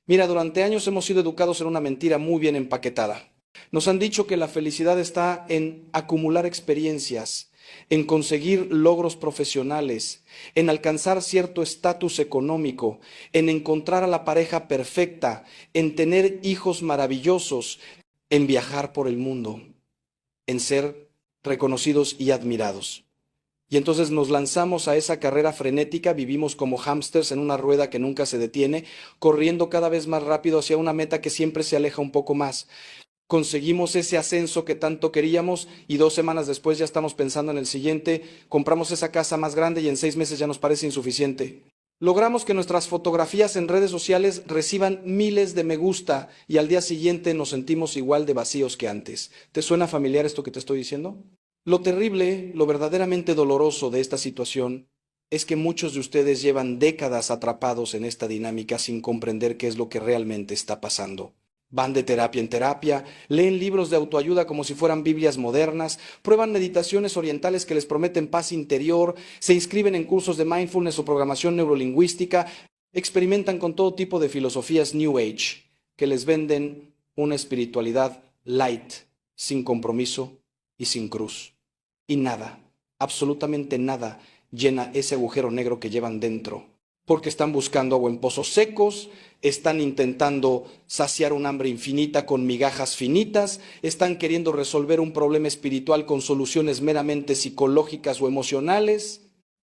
Mira, durante años hemos sido educados en una mentira muy bien empaquetada. Nos han dicho que la felicidad está en acumular experiencias, en conseguir logros profesionales, en alcanzar cierto estatus económico, en encontrar a la pareja perfecta, en tener hijos maravillosos, en viajar por el mundo, en ser reconocidos y admirados. Y entonces nos lanzamos a esa carrera frenética, vivimos como hámsters en una rueda que nunca se detiene, corriendo cada vez más rápido hacia una meta que siempre se aleja un poco más. Conseguimos ese ascenso que tanto queríamos y 2 semanas después ya estamos pensando en el siguiente, compramos esa casa más grande y en 6 meses ya nos parece insuficiente. Logramos que nuestras fotografías en redes sociales reciban miles de me gusta y al día siguiente nos sentimos igual de vacíos que antes. ¿Te suena familiar esto que te estoy diciendo? Lo terrible, lo verdaderamente doloroso de esta situación es que muchos de ustedes llevan décadas atrapados en esta dinámica sin comprender qué es lo que realmente está pasando. Van de terapia en terapia, leen libros de autoayuda como si fueran Biblias modernas, prueban meditaciones orientales que les prometen paz interior, se inscriben en cursos de mindfulness o programación neurolingüística, experimentan con todo tipo de filosofías New Age que les venden una espiritualidad light, sin compromiso y sin cruz. Y nada, absolutamente nada, llena ese agujero negro que llevan dentro. Porque están buscando agua en pozos secos, están intentando saciar un hambre infinita con migajas finitas, están queriendo resolver un problema espiritual con soluciones meramente psicológicas o emocionales.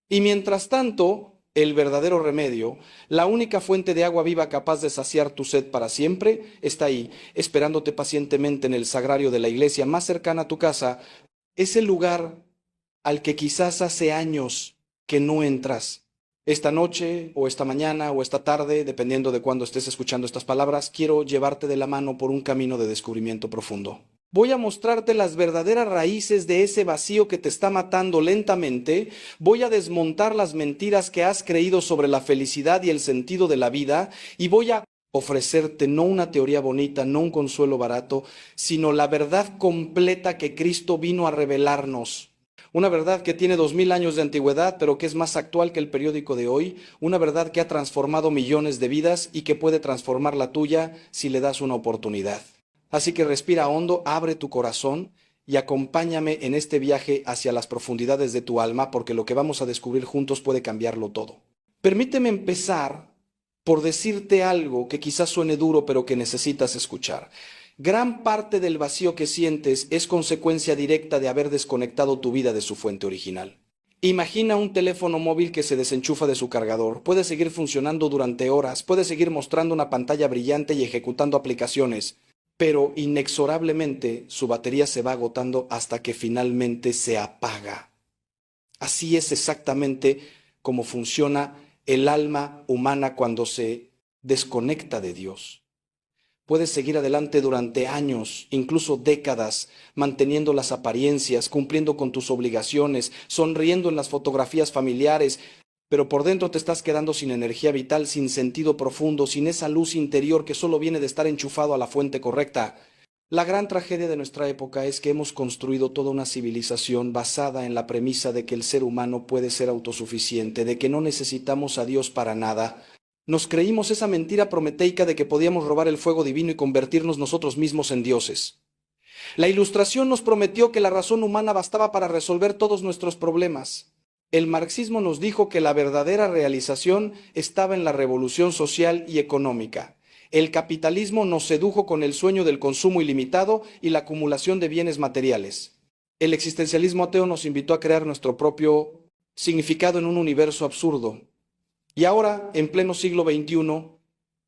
Y mientras tanto, el verdadero remedio, la única fuente de agua viva capaz de saciar tu sed para siempre, está ahí, esperándote pacientemente en el sagrario de la iglesia más cercana a tu casa, ese lugar al que quizás hace años que no entras. Esta noche o esta mañana o esta tarde, dependiendo de cuándo estés escuchando estas palabras, quiero llevarte de la mano por un camino de descubrimiento profundo. Voy a mostrarte las verdaderas raíces de ese vacío que te está matando lentamente. Voy a desmontar las mentiras que has creído sobre la felicidad y el sentido de la vida y voy a ofrecerte no una teoría bonita, no un consuelo barato, sino la verdad completa que Cristo vino a revelarnos. Una verdad que tiene 2000 años de antigüedad, pero que es más actual que el periódico de hoy. Una verdad que ha transformado millones de vidas y que puede transformar la tuya si le das una oportunidad. Así que respira hondo, abre tu corazón y acompáñame en este viaje hacia las profundidades de tu alma, porque lo que vamos a descubrir juntos puede cambiarlo todo. Permíteme empezar por decirte algo que quizás suene duro, pero que necesitas escuchar. Gran parte del vacío que sientes es consecuencia directa de haber desconectado tu vida de su fuente original. Imagina un teléfono móvil que se desenchufa de su cargador. Puede seguir funcionando durante horas, puede seguir mostrando una pantalla brillante y ejecutando aplicaciones, pero inexorablemente su batería se va agotando hasta que finalmente se apaga. Así es exactamente como funciona el alma humana cuando se desconecta de Dios. Puedes seguir adelante durante años, incluso décadas, manteniendo las apariencias, cumpliendo con tus obligaciones, sonriendo en las fotografías familiares, pero por dentro te estás quedando sin energía vital, sin sentido profundo, sin esa luz interior que solo viene de estar enchufado a la fuente correcta. La gran tragedia de nuestra época es que hemos construido toda una civilización basada en la premisa de que el ser humano puede ser autosuficiente, de que no necesitamos a Dios para nada. Nos creímos esa mentira prometeica de que podíamos robar el fuego divino y convertirnos nosotros mismos en dioses. La Ilustración nos prometió que la razón humana bastaba para resolver todos nuestros problemas. El marxismo nos dijo que la verdadera realización estaba en la revolución social y económica. El capitalismo nos sedujo con el sueño del consumo ilimitado y la acumulación de bienes materiales. El existencialismo ateo nos invitó a crear nuestro propio significado en un universo absurdo. Y ahora, en pleno siglo XXI,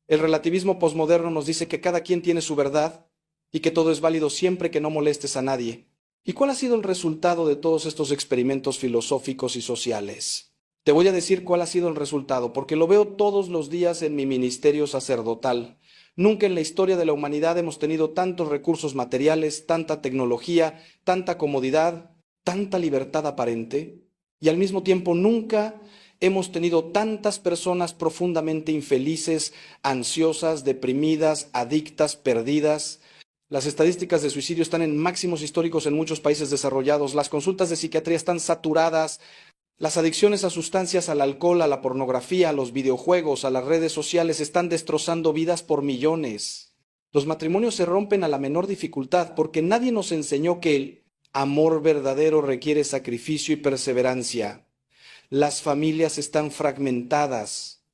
el relativismo posmoderno nos dice que cada quien tiene su verdad y que todo es válido siempre que no molestes a nadie. ¿Y cuál ha sido el resultado de todos estos experimentos filosóficos y sociales? Te voy a decir cuál ha sido el resultado, porque lo veo todos los días en mi ministerio sacerdotal. Nunca en la historia de la humanidad hemos tenido tantos recursos materiales, tanta tecnología, tanta comodidad, tanta libertad aparente, y al mismo tiempo nunca hemos tenido tantas personas profundamente infelices, ansiosas, deprimidas, adictas, perdidas. Las estadísticas de suicidio están en máximos históricos en muchos países desarrollados. Las consultas de psiquiatría están saturadas. Las adicciones a sustancias, al alcohol, a la pornografía, a los videojuegos, a las redes sociales están destrozando vidas por millones. Los matrimonios se rompen a la menor dificultad porque nadie nos enseñó que el amor verdadero requiere sacrificio y perseverancia. Las familias están fragmentadas,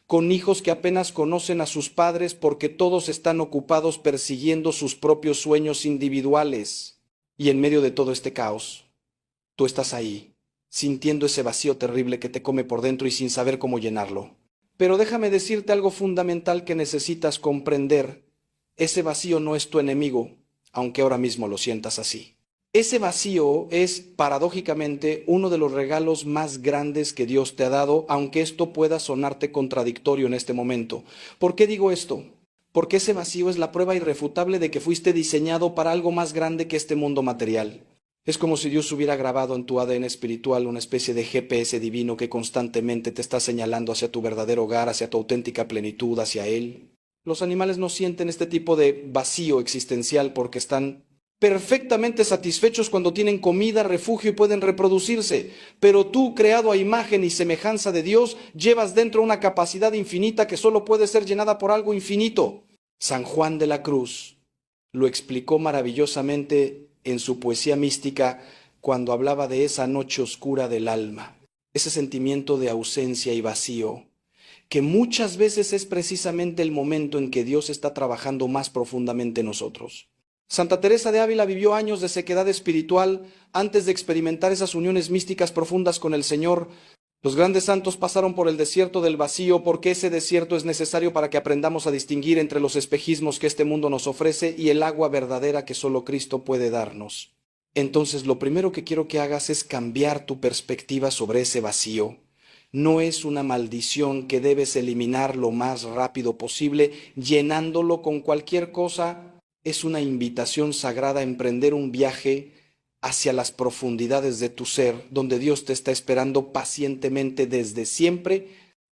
con hijos que apenas conocen a sus padres porque todos están ocupados persiguiendo sus propios sueños individuales. Y en medio de todo este caos, tú estás ahí, sintiendo ese vacío terrible que te come por dentro y sin saber cómo llenarlo. Pero déjame decirte algo fundamental que necesitas comprender. Ese vacío no es tu enemigo, aunque ahora mismo lo sientas así. Ese vacío es, paradójicamente, uno de los regalos más grandes que Dios te ha dado, aunque esto pueda sonarte contradictorio en este momento. ¿Por qué digo esto? Porque ese vacío es la prueba irrefutable de que fuiste diseñado para algo más grande que este mundo material. Es como si Dios hubiera grabado en tu ADN espiritual una especie de GPS divino que constantemente te está señalando hacia tu verdadero hogar, hacia tu auténtica plenitud, hacia Él. Los animales no sienten este tipo de vacío existencial porque están perfectamente satisfechos cuando tienen comida, refugio y pueden reproducirse. Pero tú, creado a imagen y semejanza de Dios, llevas dentro una capacidad infinita que solo puede ser llenada por algo infinito. San Juan de la Cruz lo explicó maravillosamente en su poesía mística cuando hablaba de esa noche oscura del alma, ese sentimiento de ausencia y vacío, que muchas veces es precisamente el momento en que Dios está trabajando más profundamente en nosotros. Santa Teresa de Ávila vivió años de sequedad espiritual antes de experimentar esas uniones místicas profundas con el Señor. Los grandes santos pasaron por el desierto del vacío porque ese desierto es necesario para que aprendamos a distinguir entre los espejismos que este mundo nos ofrece y el agua verdadera que solo Cristo puede darnos. Entonces, lo primero que quiero que hagas es cambiar tu perspectiva sobre ese vacío. No es una maldición que debes eliminar lo más rápido posible, llenándolo con cualquier cosa. Es una invitación sagrada a emprender un viaje hacia las profundidades de tu ser, donde Dios te está esperando pacientemente desde siempre.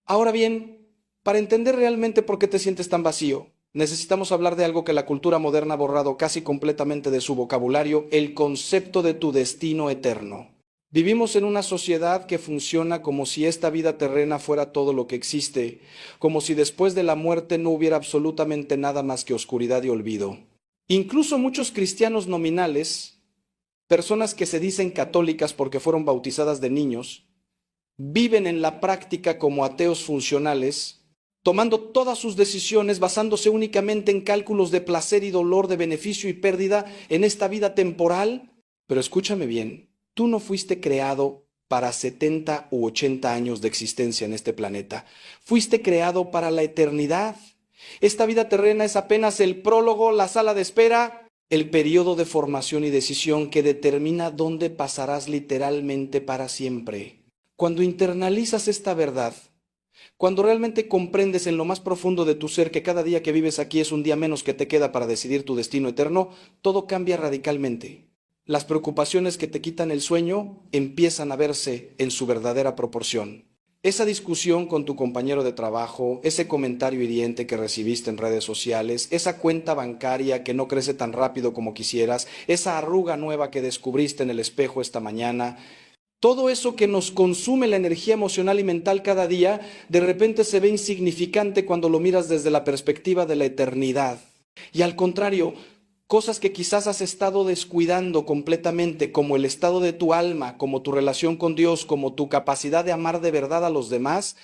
Ahora bien, para entender realmente por qué te sientes tan vacío, necesitamos hablar de algo que la cultura moderna ha borrado casi completamente de su vocabulario: el concepto de tu destino eterno. Vivimos en una sociedad que funciona como si esta vida terrena fuera todo lo que existe, como si después de la muerte no hubiera absolutamente nada más que oscuridad y olvido. Incluso muchos cristianos nominales, personas que se dicen católicas porque fueron bautizadas de niños, viven en la práctica como ateos funcionales, tomando todas sus decisiones basándose únicamente en cálculos de placer y dolor, de beneficio y pérdida en esta vida temporal. Pero escúchame bien, tú no fuiste creado para 70 u 80 años de existencia en este planeta. Fuiste creado para la eternidad. Esta vida terrena es apenas el prólogo, la sala de espera, el periodo de formación y decisión que determina dónde pasarás literalmente para siempre. Cuando internalizas esta verdad, cuando realmente comprendes en lo más profundo de tu ser que cada día que vives aquí es un día menos que te queda para decidir tu destino eterno, todo cambia radicalmente. Las preocupaciones que te quitan el sueño empiezan a verse en su verdadera proporción. Esa discusión con tu compañero de trabajo, ese comentario hiriente que recibiste en redes sociales, esa cuenta bancaria que no crece tan rápido como quisieras, esa arruga nueva que descubriste en el espejo esta mañana, todo eso que nos consume la energía emocional y mental cada día, de repente se ve insignificante cuando lo miras desde la perspectiva de la eternidad. Y al contrario, cosas que quizás has estado descuidando completamente, como el estado de tu alma, como tu relación con Dios, como tu capacidad de amar de verdad a los demás,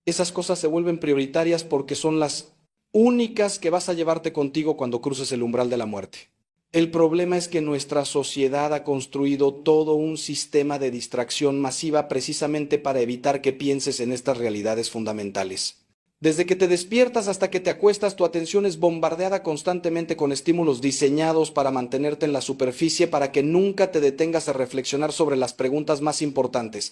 esas cosas se vuelven prioritarias porque son las únicas que vas a llevarte contigo cuando cruces el umbral de la muerte. El problema es que nuestra sociedad ha construido todo un sistema de distracción masiva precisamente para evitar que pienses en estas realidades fundamentales. Desde que te despiertas hasta que te acuestas, tu atención es bombardeada constantemente con estímulos diseñados para mantenerte en la superficie, para que nunca te detengas a reflexionar sobre las preguntas más importantes.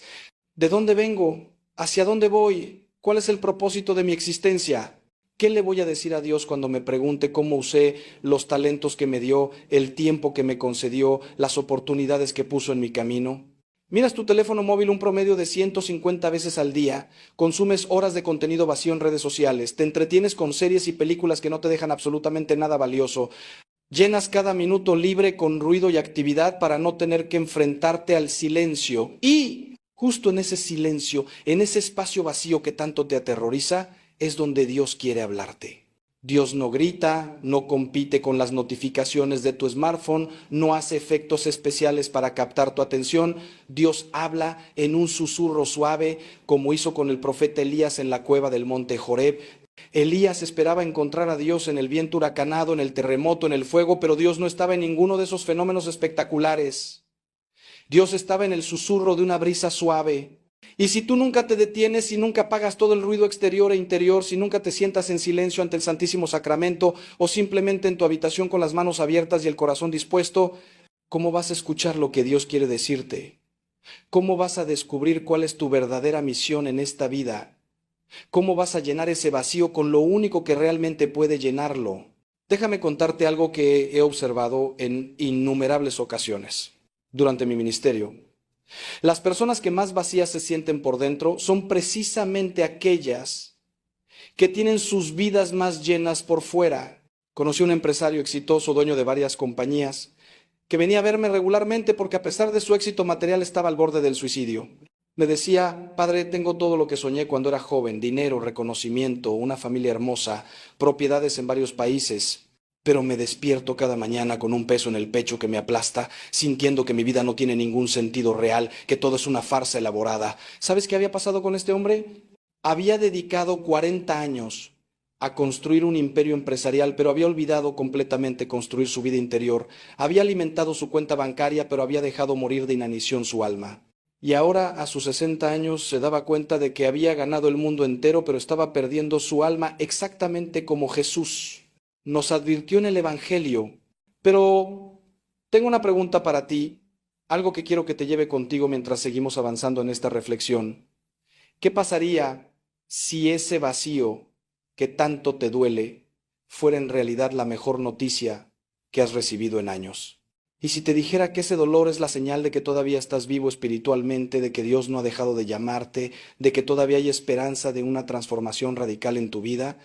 ¿De dónde vengo? ¿Hacia dónde voy? ¿Cuál es el propósito de mi existencia? ¿Qué le voy a decir a Dios cuando me pregunte cómo usé los talentos que me dio, el tiempo que me concedió, las oportunidades que puso en mi camino? Miras tu teléfono móvil un promedio de 150 veces al día, consumes horas de contenido vacío en redes sociales, te entretienes con series y películas que no te dejan absolutamente nada valioso, llenas cada minuto libre con ruido y actividad para no tener que enfrentarte al silencio y Justo en ese silencio, en ese espacio vacío que tanto te aterroriza, es donde Dios quiere hablarte. Dios no grita, no compite con las notificaciones de tu smartphone, no hace efectos especiales para captar tu atención. Dios habla en un susurro suave, como hizo con el profeta Elías en la cueva del monte Joreb. Elías esperaba encontrar a Dios en el viento huracanado, en el terremoto, en el fuego, pero Dios no estaba en ninguno de esos fenómenos espectaculares. Dios estaba en el susurro de una brisa suave. Y si tú nunca te detienes, si nunca apagas todo el ruido exterior e interior, si nunca te sientas en silencio ante el Santísimo Sacramento o simplemente en tu habitación con las manos abiertas y el corazón dispuesto, ¿cómo vas a escuchar lo que Dios quiere decirte? ¿Cómo vas a descubrir cuál es tu verdadera misión en esta vida? ¿Cómo vas a llenar ese vacío con lo único que realmente puede llenarlo? Déjame contarte algo que he observado en innumerables ocasiones durante mi ministerio. Las personas que más vacías se sienten por dentro son precisamente aquellas que tienen sus vidas más llenas por fuera. Conocí a un empresario exitoso, dueño de varias compañías, que venía a verme regularmente porque a pesar de su éxito material estaba al borde del suicidio. Me decía: padre, tengo todo lo que soñé cuando era joven, dinero, reconocimiento, una familia hermosa, propiedades en varios países, pero me despierto cada mañana con un peso en el pecho que me aplasta, sintiendo que mi vida no tiene ningún sentido real, que todo es una farsa elaborada. ¿Sabes qué había pasado con este hombre? Había dedicado 40 años a construir un imperio empresarial, pero había olvidado completamente construir su vida interior. Había alimentado su cuenta bancaria, pero había dejado morir de inanición su alma. Y ahora, a sus 60 años, se daba cuenta de que había ganado el mundo entero, pero estaba perdiendo su alma exactamente como Jesús nos advirtió en el Evangelio. Pero tengo una pregunta para ti, algo que quiero que te lleve contigo mientras seguimos avanzando en esta reflexión. ¿Qué pasaría si ese vacío que tanto te duele fuera en realidad la mejor noticia que has recibido en años? Y si te dijera que ese dolor es la señal de que todavía estás vivo espiritualmente, de que Dios no ha dejado de llamarte, de que todavía hay esperanza de una transformación radical en tu vida,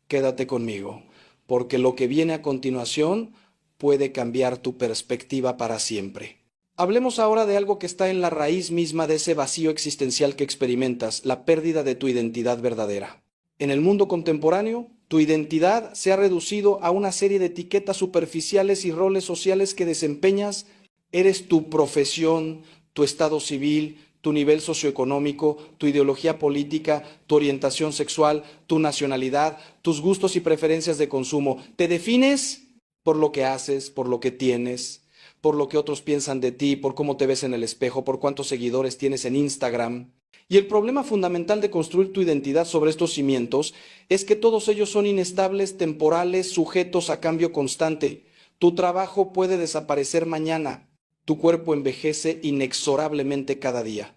quédate conmigo, porque lo que viene a continuación puede cambiar tu perspectiva para siempre. Hablemos ahora de algo que está en la raíz misma de ese vacío existencial que experimentas, la pérdida de tu identidad verdadera. En el mundo contemporáneo, tu identidad se ha reducido a una serie de etiquetas superficiales y roles sociales que desempeñas. Eres tu profesión, tu estado civil, tu nivel socioeconómico, tu ideología política, tu orientación sexual, tu nacionalidad, tus gustos y preferencias de consumo. Te defines por lo que haces, por lo que tienes, por lo que otros piensan de ti, por cómo te ves en el espejo, por cuántos seguidores tienes en Instagram. Y el problema fundamental de construir tu identidad sobre estos cimientos es que todos ellos son inestables, temporales, sujetos a cambio constante. Tu trabajo puede desaparecer mañana. Tu cuerpo envejece inexorablemente cada día.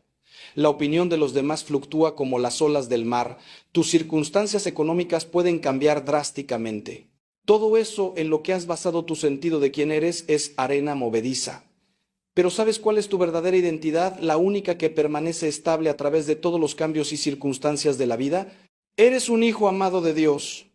La opinión de los demás fluctúa como las olas del mar. Tus circunstancias económicas pueden cambiar drásticamente. Todo eso en lo que has basado tu sentido de quién eres es arena movediza. Pero ¿sabes cuál es tu verdadera identidad? La única que permanece estable a través de todos los cambios y circunstancias de la vida. Eres un hijo amado de Dios,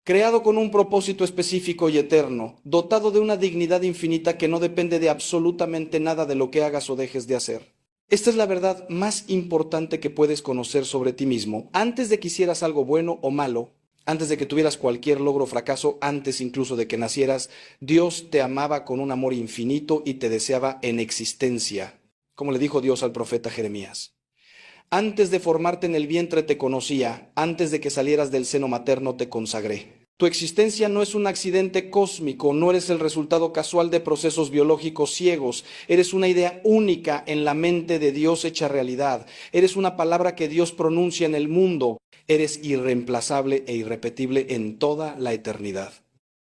creado con un propósito específico y eterno, dotado de una dignidad infinita que no depende de absolutamente nada de lo que hagas o dejes de hacer. Esta es la verdad más importante que puedes conocer sobre ti mismo. Antes de que hicieras algo bueno o malo, antes de que tuvieras cualquier logro o fracaso, antes incluso de que nacieras, Dios te amaba con un amor infinito y te deseaba en existencia, como le dijo Dios al profeta Jeremías. Antes de formarte en el vientre te conocía, antes de que salieras del seno materno te consagré. Tu existencia no es un accidente cósmico, no eres el resultado casual de procesos biológicos ciegos, eres una idea única en la mente de Dios hecha realidad, eres una palabra que Dios pronuncia en el mundo, eres irreemplazable e irrepetible en toda la eternidad.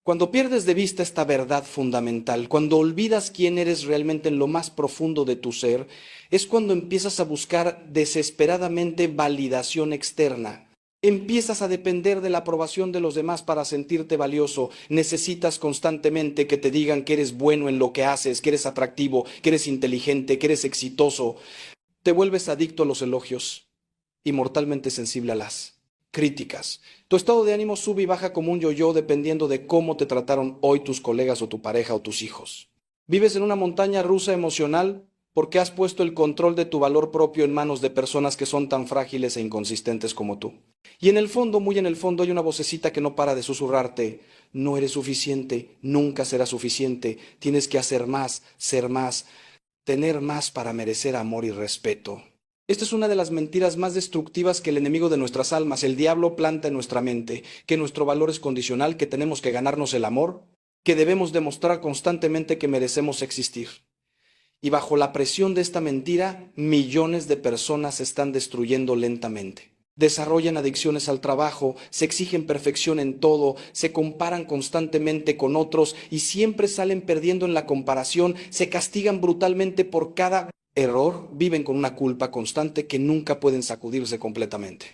Cuando pierdes de vista esta verdad fundamental, cuando olvidas quién eres realmente en lo más profundo de tu ser, es cuando empiezas a buscar desesperadamente validación externa. Empiezas a depender de la aprobación de los demás para sentirte valioso. Necesitas constantemente que te digan que eres bueno en lo que haces, que eres atractivo, que eres inteligente, que eres exitoso. Te vuelves adicto a los elogios y mortalmente sensible a las críticas. Tu estado de ánimo sube y baja como un yo-yo dependiendo de cómo te trataron hoy tus colegas o tu pareja o tus hijos. Vives en una montaña rusa emocional porque has puesto el control de tu valor propio en manos de personas que son tan frágiles e inconsistentes como tú. Y en el fondo, muy en el fondo, hay una vocecita que no para de susurrarte: no eres suficiente, nunca serás suficiente, tienes que hacer más, ser más, tener más para merecer amor y respeto. Esta es una de las mentiras más destructivas que el enemigo de nuestras almas, el diablo, planta en nuestra mente: que nuestro valor es condicional, que tenemos que ganarnos el amor, que debemos demostrar constantemente que merecemos existir. Y bajo la presión de esta mentira, millones de personas se están destruyendo lentamente. Desarrollan adicciones al trabajo, se exigen perfección en todo, se comparan constantemente con otros y siempre salen perdiendo en la comparación, se castigan brutalmente por cada error, viven con una culpa constante que nunca pueden sacudirse completamente.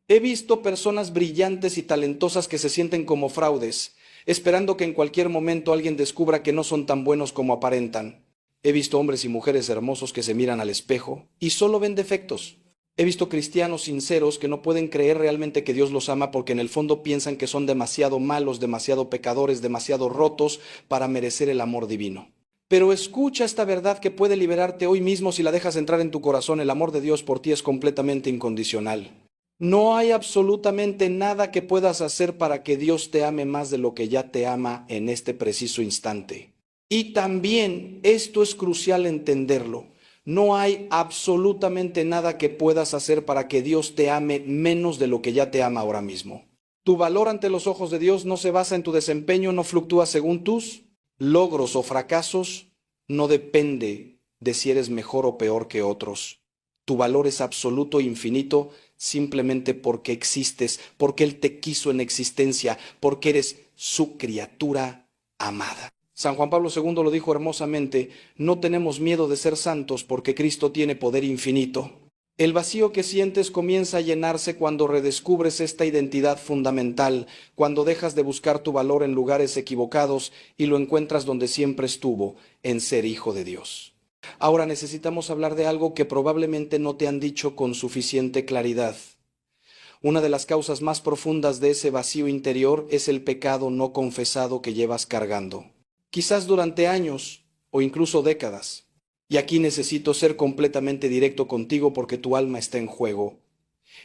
He visto personas brillantes y talentosas que se sienten como fraudes, esperando que en cualquier momento alguien descubra que no son tan buenos como aparentan. He visto hombres y mujeres hermosos que se miran al espejo y solo ven defectos. He visto cristianos sinceros que no pueden creer realmente que Dios los ama porque en el fondo piensan que son demasiado malos, demasiado pecadores, demasiado rotos para merecer el amor divino. Pero escucha esta verdad que puede liberarte hoy mismo si la dejas entrar en tu corazón: el amor de Dios por ti es completamente incondicional. No hay absolutamente nada que puedas hacer para que Dios te ame más de lo que ya te ama en este preciso instante. Y también, esto es crucial entenderlo, no hay absolutamente nada que puedas hacer para que Dios te ame menos de lo que ya te ama ahora mismo. Tu valor ante los ojos de Dios no se basa en tu desempeño, no fluctúa según tus logros o fracasos, no depende de si eres mejor o peor que otros. Tu valor es absoluto e infinito simplemente porque existes, porque Él te quiso en existencia, porque eres su criatura amada. San Juan Pablo II lo dijo hermosamente: no tenemos miedo de ser santos porque Cristo tiene poder infinito. El vacío que sientes comienza a llenarse cuando redescubres esta identidad fundamental, cuando dejas de buscar tu valor en lugares equivocados y lo encuentras donde siempre estuvo, en ser hijo de Dios. Ahora necesitamos hablar de algo que probablemente no te han dicho con suficiente claridad. Una de las causas más profundas de ese vacío interior es el pecado no confesado que llevas cargando, quizás durante años o incluso décadas. Y aquí necesito ser completamente directo contigo porque tu alma está en juego.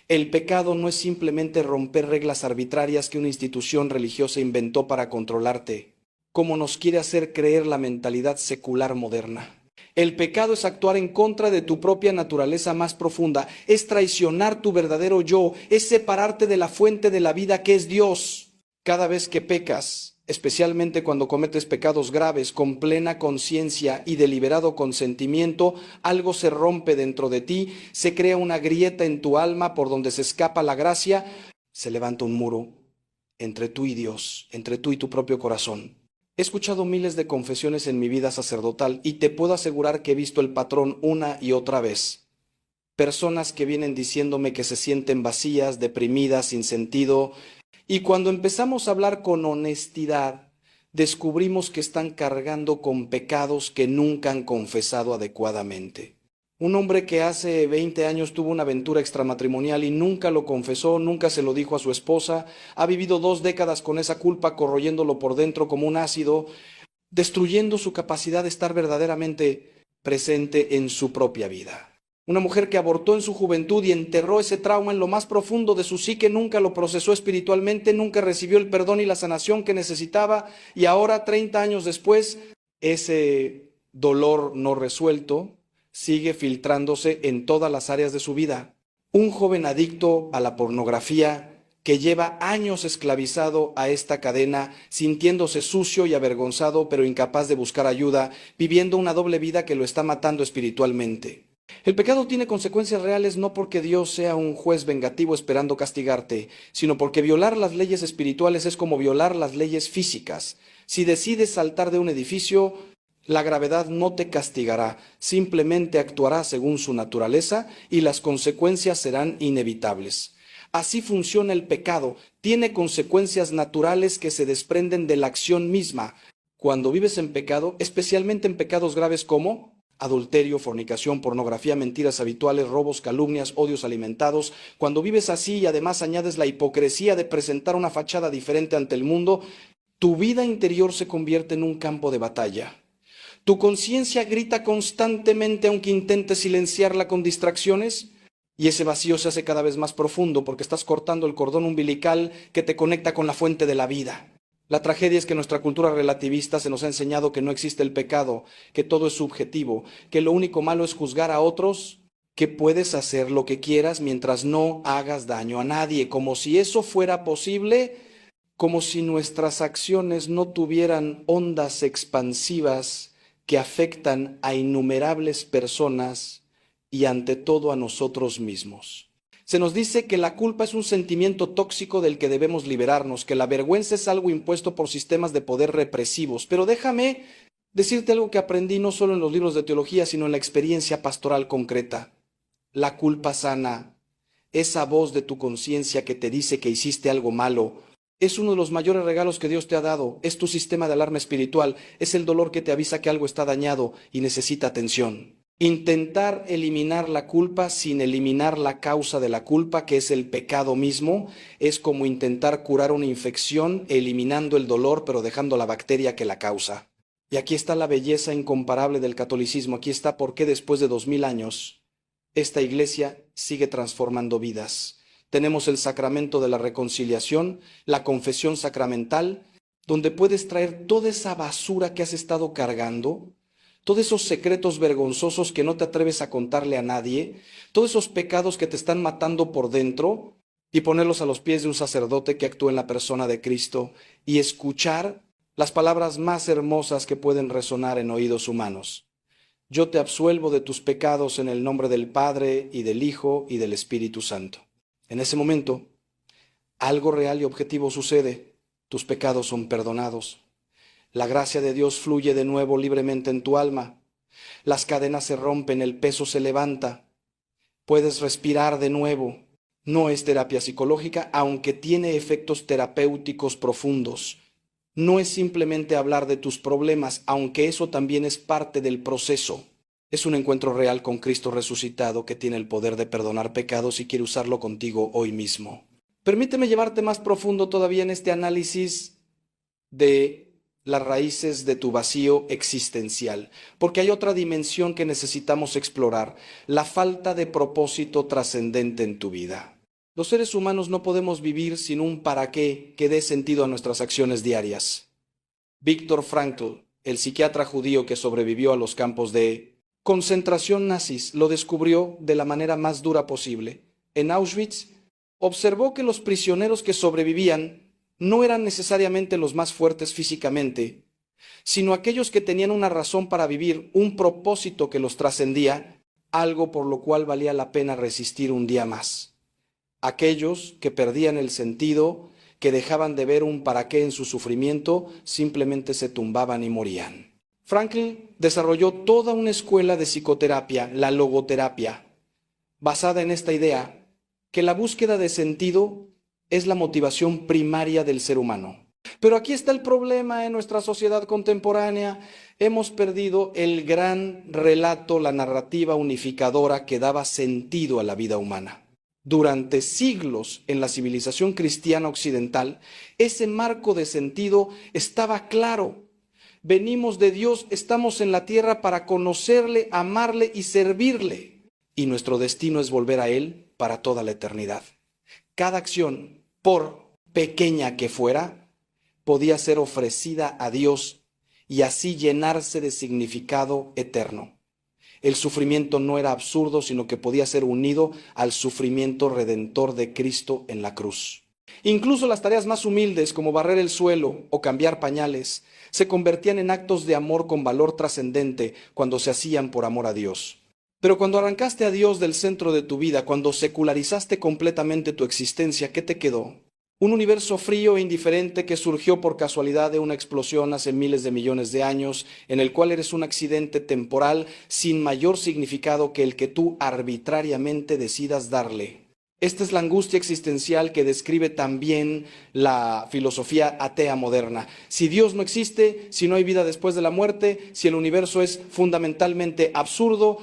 El pecado no es simplemente romper reglas arbitrarias que una institución religiosa inventó para controlarte, como nos quiere hacer creer la mentalidad secular moderna. El pecado es actuar en contra de tu propia naturaleza más profunda, es traicionar tu verdadero yo, es separarte de la fuente de la vida que es Dios. Cada vez que pecas, especialmente cuando cometes pecados graves, con plena conciencia y deliberado consentimiento, algo se rompe dentro de ti, se crea una grieta en tu alma por donde se escapa la gracia, se levanta un muro entre tú y Dios, entre tú y tu propio corazón. He escuchado miles de confesiones en mi vida sacerdotal y te puedo asegurar que he visto el patrón una y otra vez. Personas que vienen diciéndome que se sienten vacías, deprimidas, sin sentido. Y cuando empezamos a hablar con honestidad, descubrimos que están cargando con pecados que nunca han confesado adecuadamente. Un hombre que hace 20 años tuvo una aventura extramatrimonial y nunca lo confesó, nunca se lo dijo a su esposa, ha vivido 2 décadas con esa culpa corroyéndolo por dentro como un ácido, destruyendo su capacidad de estar verdaderamente presente en su propia vida. Una mujer que abortó en su juventud y enterró ese trauma en lo más profundo de su psique, nunca lo procesó espiritualmente, nunca recibió el perdón y la sanación que necesitaba, y ahora, 30 años después, ese dolor no resuelto sigue filtrándose en todas las áreas de su vida. Un joven adicto a la pornografía que lleva años esclavizado a esta cadena, sintiéndose sucio y avergonzado, pero incapaz de buscar ayuda, viviendo una doble vida que lo está matando espiritualmente. El pecado tiene consecuencias reales no porque Dios sea un juez vengativo esperando castigarte, sino porque violar las leyes espirituales es como violar las leyes físicas. Si decides saltar de un edificio, la gravedad no te castigará, simplemente actuará según su naturaleza y las consecuencias serán inevitables. Así funciona el pecado, tiene consecuencias naturales que se desprenden de la acción misma. Cuando vives en pecado, especialmente en pecados graves como adulterio, fornicación, pornografía, mentiras habituales, robos, calumnias, odios alimentados, cuando vives así y además añades la hipocresía de presentar una fachada diferente ante el mundo, tu vida interior se convierte en un campo de batalla. ¿Tu conciencia grita constantemente aunque intentes silenciarla con distracciones? Y ese vacío se hace cada vez más profundo porque estás cortando el cordón umbilical que te conecta con la fuente de la vida. La tragedia es que nuestra cultura relativista se nos ha enseñado que no existe el pecado, que todo es subjetivo, que lo único malo es juzgar a otros, que puedes hacer lo que quieras mientras no hagas daño a nadie, como si eso fuera posible, como si nuestras acciones no tuvieran ondas expansivas que afectan a innumerables personas y ante todo a nosotros mismos. Se nos dice que la culpa es un sentimiento tóxico del que debemos liberarnos, que la vergüenza es algo impuesto por sistemas de poder represivos. Pero déjame decirte algo que aprendí no solo en los libros de teología, sino en la experiencia pastoral concreta. La culpa sana, esa voz de tu conciencia que te dice que hiciste algo malo, es uno de los mayores regalos que Dios te ha dado. Es tu sistema de alarma espiritual, es el dolor que te avisa que algo está dañado y necesita atención. Intentar eliminar la culpa sin eliminar la causa de la culpa, que es el pecado mismo, es como intentar curar una infección eliminando el dolor pero dejando la bacteria que la causa. Y aquí está la belleza incomparable del catolicismo, aquí está por qué después de 2000 años esta iglesia sigue transformando vidas. Tenemos el sacramento de la reconciliación, la confesión sacramental, donde puedes traer toda esa basura que has estado cargando, todos esos secretos vergonzosos que no te atreves a contarle a nadie, todos esos pecados que te están matando por dentro, y ponerlos a los pies de un sacerdote que actúa en la persona de Cristo y escuchar las palabras más hermosas que pueden resonar en oídos humanos. Yo te absuelvo de tus pecados en el nombre del Padre y del Hijo y del Espíritu Santo. En ese momento, algo real y objetivo sucede. Tus pecados son perdonados. La gracia de Dios fluye de nuevo libremente en tu alma. Las cadenas se rompen, el peso se levanta. Puedes respirar de nuevo. No es terapia psicológica, aunque tiene efectos terapéuticos profundos. No es simplemente hablar de tus problemas, aunque eso también es parte del proceso. Es un encuentro real con Cristo resucitado que tiene el poder de perdonar pecados y quiere usarlo contigo hoy mismo. Permíteme llevarte más profundo todavía en este análisis de las raíces de tu vacío existencial, porque hay otra dimensión que necesitamos explorar, la falta de propósito trascendente en tu vida. Los seres humanos no podemos vivir sin un para qué que dé sentido a nuestras acciones diarias. Viktor Frankl, el psiquiatra judío que sobrevivió a los campos de concentración nazis, lo descubrió de la manera más dura posible. En Auschwitz, observó que los prisioneros que sobrevivían no eran necesariamente los más fuertes físicamente, sino aquellos que tenían una razón para vivir, un propósito que los trascendía, algo por lo cual valía la pena resistir un día más. Aquellos que perdían el sentido, que dejaban de ver un para qué en su sufrimiento, simplemente se tumbaban y morían. Frankl desarrolló toda una escuela de psicoterapia, la logoterapia, basada en esta idea que la búsqueda de sentido es la motivación primaria del ser humano. Pero aquí está el problema en nuestra sociedad contemporánea. Hemos perdido el gran relato, la narrativa unificadora que daba sentido a la vida humana. Durante siglos en la civilización cristiana occidental, ese marco de sentido estaba claro. Venimos de Dios, estamos en la tierra para conocerle, amarle y servirle. Y nuestro destino es volver a Él para toda la eternidad. Cada acción, por pequeña que fuera, podía ser ofrecida a Dios y así llenarse de significado eterno. El sufrimiento no era absurdo, sino que podía ser unido al sufrimiento redentor de Cristo en la cruz. Incluso las tareas más humildes, como barrer el suelo o cambiar pañales, se convertían en actos de amor con valor trascendente cuando se hacían por amor a Dios. Pero cuando arrancaste a Dios del centro de tu vida, cuando secularizaste completamente tu existencia, ¿qué te quedó? Un universo frío e indiferente que surgió por casualidad de una explosión hace miles de millones de años, en el cual eres un accidente temporal sin mayor significado que el que tú arbitrariamente decidas darle. Esta es la angustia existencial que describe también la filosofía atea moderna. Si Dios no existe, si no hay vida después de la muerte, si el universo es fundamentalmente absurdo,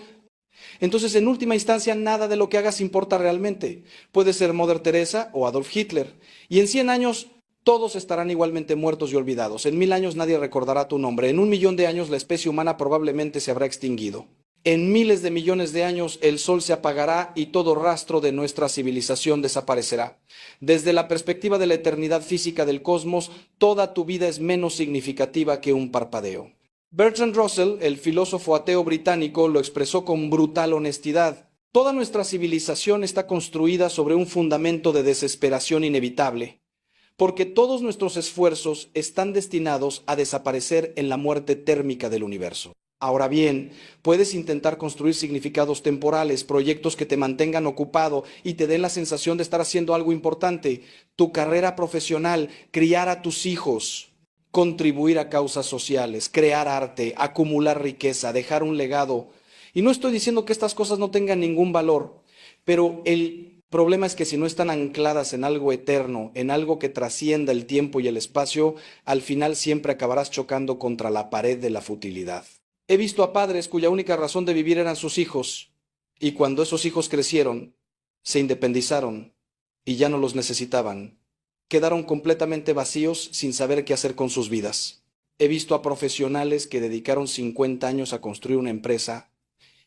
entonces en última instancia nada de lo que hagas importa realmente. Puede ser Mother Teresa o Adolf Hitler. Y en 100 años Todos estarán igualmente muertos y olvidados. En 1000 años nadie recordará tu nombre. En 1.000.000 de años la especie humana probablemente se habrá extinguido. En miles de millones de años el sol se apagará y todo rastro de nuestra civilización desaparecerá. Desde la perspectiva de la eternidad física del cosmos, toda tu vida es menos significativa que un parpadeo. Bertrand Russell, el filósofo ateo británico, lo expresó con brutal honestidad. Toda nuestra civilización está construida sobre un fundamento de desesperación inevitable, porque todos nuestros esfuerzos están destinados a desaparecer en la muerte térmica del universo. Ahora bien, puedes intentar construir significados temporales, proyectos que te mantengan ocupado y te den la sensación de estar haciendo algo importante, tu carrera profesional, criar a tus hijos, contribuir a causas sociales, crear arte, acumular riqueza, dejar un legado. Y no estoy diciendo que estas cosas no tengan ningún valor, pero el problema es que si no están ancladas en algo eterno, en algo que trascienda el tiempo y el espacio, al final siempre acabarás chocando contra la pared de la futilidad. He visto a padres cuya única razón de vivir eran sus hijos, y cuando esos hijos crecieron, se independizaron y ya no los necesitaban. Quedaron completamente vacíos sin saber qué hacer con sus vidas. He visto a profesionales que dedicaron 50 años a construir una empresa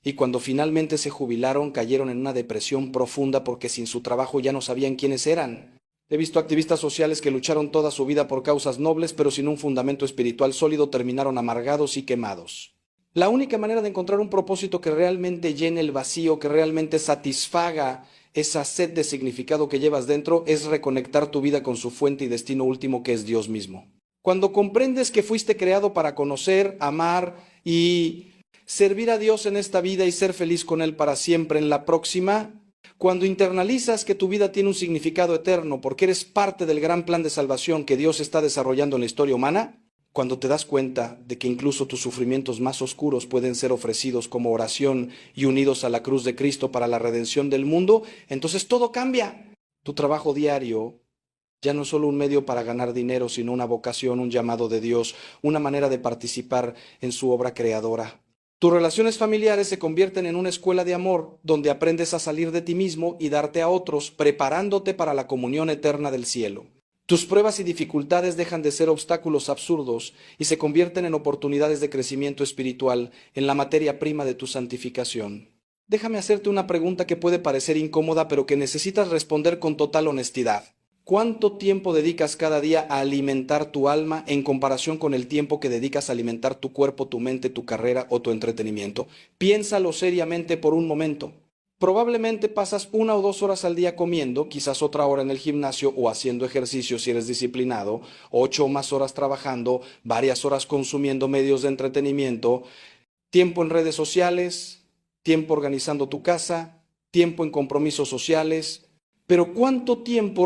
y cuando finalmente se jubilaron cayeron en una depresión profunda porque sin su trabajo ya no sabían quiénes eran. He visto activistas sociales que lucharon toda su vida por causas nobles pero sin un fundamento espiritual sólido terminaron amargados y quemados. La única manera de encontrar un propósito que realmente llene el vacío, que realmente satisfaga esa sed de significado que llevas dentro, es reconectar tu vida con su fuente y destino último, que es Dios mismo. Cuando comprendes que fuiste creado para conocer, amar y servir a Dios en esta vida y ser feliz con Él para siempre en la próxima, cuando internalizas que tu vida tiene un significado eterno porque eres parte del gran plan de salvación que Dios está desarrollando en la historia humana, cuando te das cuenta de que incluso tus sufrimientos más oscuros pueden ser ofrecidos como oración y unidos a la cruz de Cristo para la redención del mundo, entonces todo cambia. Tu trabajo diario ya no es solo un medio para ganar dinero, sino una vocación, un llamado de Dios, una manera de participar en su obra creadora. Tus relaciones familiares se convierten en una escuela de amor, donde aprendes a salir de ti mismo y darte a otros, preparándote para la comunión eterna del cielo. Tus pruebas y dificultades dejan de ser obstáculos absurdos y se convierten en oportunidades de crecimiento espiritual, en la materia prima de tu santificación. Déjame hacerte una pregunta que puede parecer incómoda, pero que necesitas responder con total honestidad. ¿Cuánto tiempo dedicas cada día a alimentar tu alma en comparación con el tiempo que dedicas a alimentar tu cuerpo, tu mente, tu carrera o tu entretenimiento? Piénsalo seriamente por un momento. Probablemente pasas 1 o 2 horas al día comiendo, quizás otra hora en el gimnasio o haciendo ejercicio si eres disciplinado, 8 o más horas trabajando, varias horas consumiendo medios de entretenimiento, tiempo en redes sociales, tiempo organizando tu casa, tiempo en compromisos sociales. Pero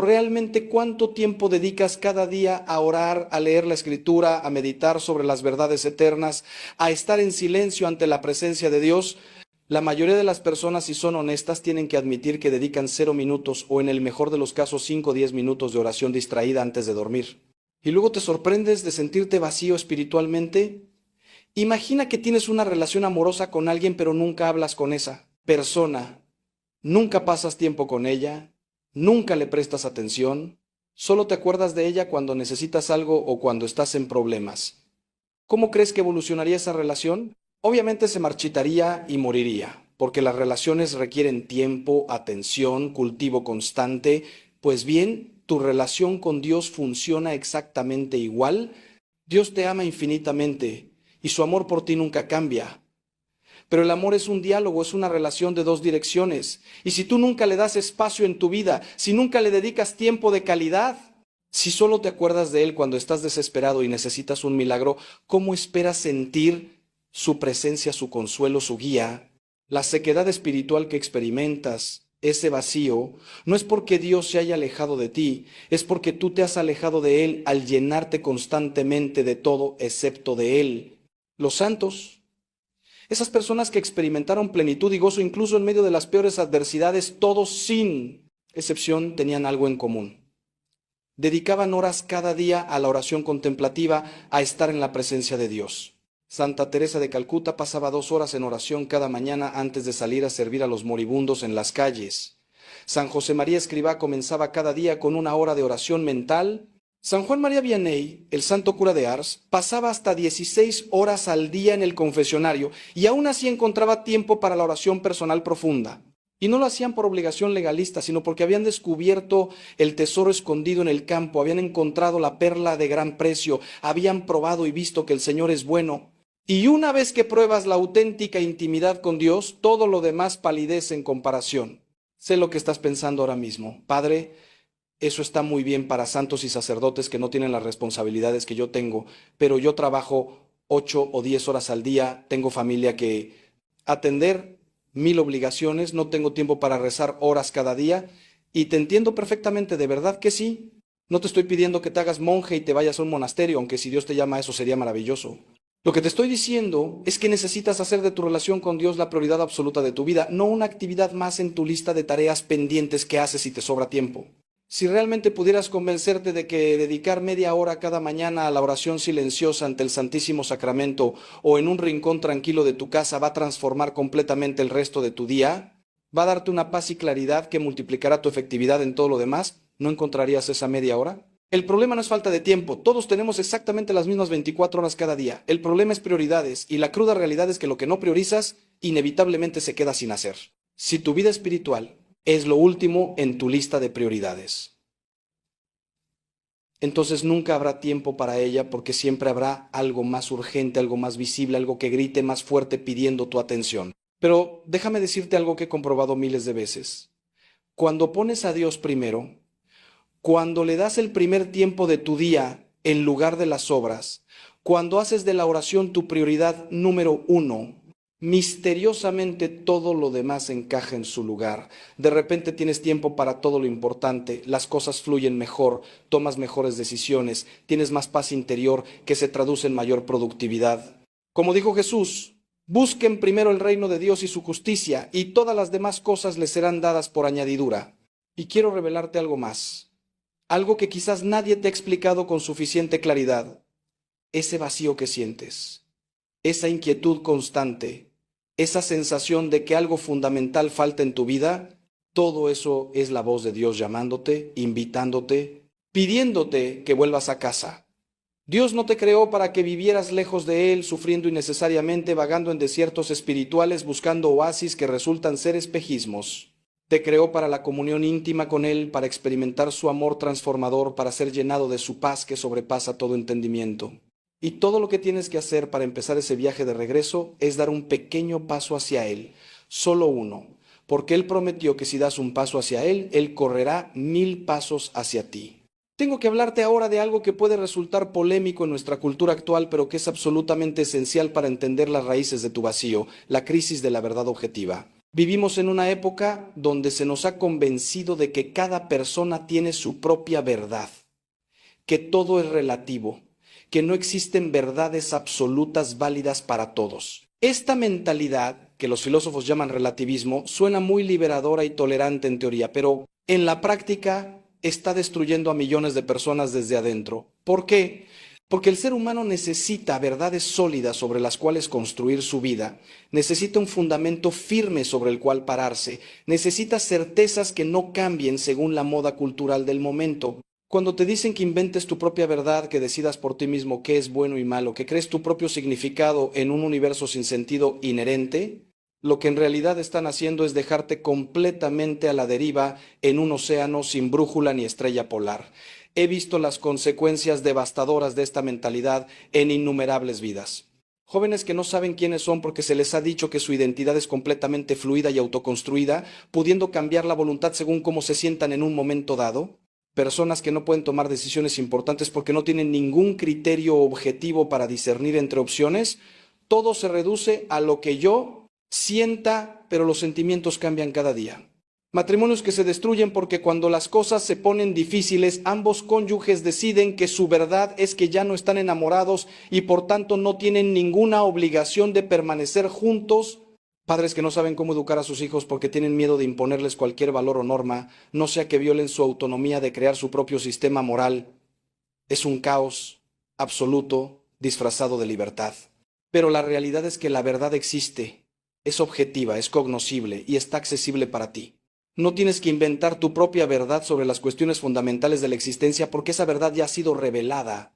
realmente cuánto tiempo dedicas cada día a orar, a leer la Escritura, a meditar sobre las verdades eternas, a estar en silencio ante la presencia de Dios? La mayoría de las personas, si son honestas, tienen que admitir que dedican 0 minutos o en el mejor de los casos 5 o 10 minutos de oración distraída antes de dormir. Y luego te sorprendes de sentirte vacío espiritualmente. Imagina que tienes una relación amorosa con alguien pero nunca hablas con esa persona, nunca pasas tiempo con ella, nunca le prestas atención, solo te acuerdas de ella cuando necesitas algo o cuando estás en problemas. ¿Cómo crees que evolucionaría esa relación? Obviamente se marchitaría y moriría, porque las relaciones requieren tiempo, atención, cultivo constante. Pues bien, tu relación con Dios funciona exactamente igual. Dios te ama infinitamente y su amor por ti nunca cambia. Pero el amor es un diálogo, es una relación de 2 direcciones. Y si tú nunca le das espacio en tu vida, si nunca le dedicas tiempo de calidad, si solo te acuerdas de Él cuando estás desesperado y necesitas un milagro, ¿cómo esperas sentir su presencia, su consuelo, su guía? La sequedad espiritual que experimentas, ese vacío, no es porque Dios se haya alejado de ti, es porque tú te has alejado de Él al llenarte constantemente de todo excepto de Él. Los santos, esas personas que experimentaron plenitud y gozo incluso en medio de las peores adversidades, todos sin excepción tenían algo en común. Dedicaban horas cada día a la oración contemplativa, a estar en la presencia de Dios. Santa Teresa de Calcuta pasaba 2 horas en oración cada mañana antes de salir a servir a los moribundos en las calles. San José María Escrivá comenzaba cada día con 1 hora de oración mental San Juan María Vianney, el santo cura de Ars, pasaba hasta 16 horas al día en el confesionario y aún así encontraba tiempo para la oración personal profunda. Y no lo hacían por obligación legalista, sino porque habían descubierto el tesoro escondido en el campo, habían encontrado la perla de gran precio, habían probado y visto que el Señor es bueno. Y una vez que pruebas la auténtica intimidad con Dios, todo lo demás palidece en comparación. Sé lo que estás pensando ahora mismo. Padre, eso está muy bien para santos y sacerdotes que no tienen las responsabilidades que yo tengo, pero yo trabajo 8 o 10 horas al día, tengo familia que atender, 1000 obligaciones, no tengo tiempo para rezar horas cada día, y te entiendo perfectamente, de verdad que sí. No te estoy pidiendo que te hagas monje y te vayas a un monasterio, aunque si Dios te llama a eso sería maravilloso. Lo que te estoy diciendo es que necesitas hacer de tu relación con Dios la prioridad absoluta de tu vida, no una actividad más en tu lista de tareas pendientes que haces y te sobra tiempo. Si realmente pudieras convencerte de que dedicar media hora cada mañana a la oración silenciosa ante el Santísimo Sacramento o en un rincón tranquilo de tu casa va a transformar completamente el resto de tu día, va a darte una paz y claridad que multiplicará tu efectividad en todo lo demás, ¿no encontrarías esa media hora? El problema no es falta de tiempo, todos tenemos exactamente las mismas 24 horas cada día. El problema es prioridades y la cruda realidad es que lo que no priorizas inevitablemente se queda sin hacer. Si tu vida espiritual es lo último en tu lista de prioridades, entonces nunca habrá tiempo para ella porque siempre habrá algo más urgente, algo más visible, algo que grite más fuerte pidiendo tu atención. Pero déjame decirte algo que he comprobado miles de veces. Cuando pones a Dios primero, cuando le das el primer tiempo de tu día en lugar de las obras, cuando haces de la oración tu prioridad número 1, misteriosamente todo lo demás encaja en su lugar. De repente tienes tiempo para todo lo importante, las cosas fluyen mejor, tomas mejores decisiones, tienes más paz interior que se traduce en mayor productividad. Como dijo Jesús, busquen primero el reino de Dios y su justicia, y todas las demás cosas les serán dadas por añadidura. Y quiero revelarte algo más, algo que quizás nadie te ha explicado con suficiente claridad. Ese vacío que sientes, esa inquietud constante, esa sensación de que algo fundamental falta en tu vida, todo eso es la voz de Dios llamándote, invitándote, pidiéndote que vuelvas a casa. Dios no te creó para que vivieras lejos de Él, sufriendo innecesariamente, vagando en desiertos espirituales, buscando oasis que resultan ser espejismos. Te creó para la comunión íntima con Él, para experimentar su amor transformador, para ser llenado de su paz que sobrepasa todo entendimiento. Y todo lo que tienes que hacer para empezar ese viaje de regreso es dar un pequeño paso hacia Él, solo uno, porque Él prometió que si das un paso hacia Él, Él correrá 1000 pasos hacia ti. Tengo que hablarte ahora de algo que puede resultar polémico en nuestra cultura actual, pero que es absolutamente esencial para entender las raíces de tu vacío, la crisis de la verdad objetiva. Vivimos en una época donde se nos ha convencido de que cada persona tiene su propia verdad, que todo es relativo, que no existen verdades absolutas válidas para todos. Esta mentalidad, que los filósofos llaman relativismo, suena muy liberadora y tolerante en teoría, pero en la práctica está destruyendo a millones de personas desde adentro. ¿Por qué? Porque el ser humano necesita verdades sólidas sobre las cuales construir su vida, necesita un fundamento firme sobre el cual pararse, necesita certezas que no cambien según la moda cultural del momento. Cuando te dicen que inventes tu propia verdad, que decidas por ti mismo qué es bueno y malo, que crees tu propio significado en un universo sin sentido inherente, lo que en realidad están haciendo es dejarte completamente a la deriva en un océano sin brújula ni estrella polar. He visto las consecuencias devastadoras de esta mentalidad en innumerables vidas. Jóvenes que no saben quiénes son porque se les ha dicho que su identidad es completamente fluida y autoconstruida, pudiendo cambiar la voluntad según cómo se sientan en un momento dado. Personas que no pueden tomar decisiones importantes porque no tienen ningún criterio objetivo para discernir entre opciones. Todo se reduce a lo que yo sienta, pero los sentimientos cambian cada día. Matrimonios que se destruyen porque cuando las cosas se ponen difíciles, ambos cónyuges deciden que su verdad es que ya no están enamorados y por tanto no tienen ninguna obligación de permanecer juntos. Padres que no saben cómo educar a sus hijos porque tienen miedo de imponerles cualquier valor o norma, no sea que violen su autonomía de crear su propio sistema moral. Es un caos absoluto disfrazado de libertad. Pero la realidad es que la verdad existe, es objetiva, es cognoscible y está accesible para ti. No tienes que inventar tu propia verdad sobre las cuestiones fundamentales de la existencia porque esa verdad ya ha sido revelada.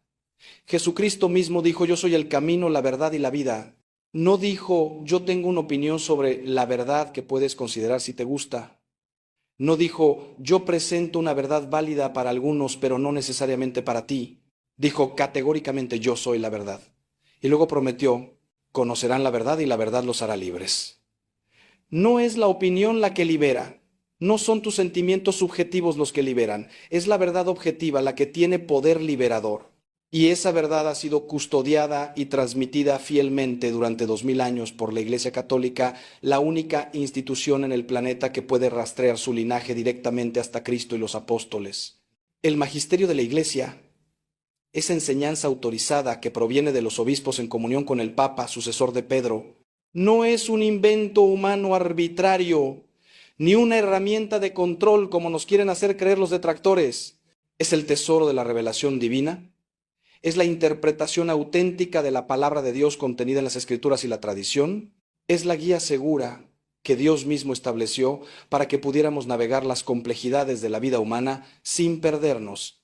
Jesucristo mismo dijo, yo soy el camino, la verdad y la vida. No dijo, yo tengo una opinión sobre la verdad que puedes considerar si te gusta. No dijo, yo presento una verdad válida para algunos, pero no necesariamente para ti. Dijo categóricamente, yo soy la verdad. Y luego prometió, conocerán la verdad y la verdad los hará libres. No es la opinión la que libera. No son tus sentimientos subjetivos los que liberan. Es la verdad objetiva la que tiene poder liberador. Y esa verdad ha sido custodiada y transmitida fielmente durante 2000 años por la Iglesia Católica, la única institución en el planeta que puede rastrear su linaje directamente hasta Cristo y los apóstoles. El magisterio de la Iglesia, esa enseñanza autorizada que proviene de los obispos en comunión con el Papa, sucesor de Pedro, no es un invento humano arbitrario, ni una herramienta de control como nos quieren hacer creer los detractores. Es el tesoro de la revelación divina. Es la interpretación auténtica de la palabra de Dios contenida en las Escrituras y la tradición. Es la guía segura que Dios mismo estableció para que pudiéramos navegar las complejidades de la vida humana sin perdernos.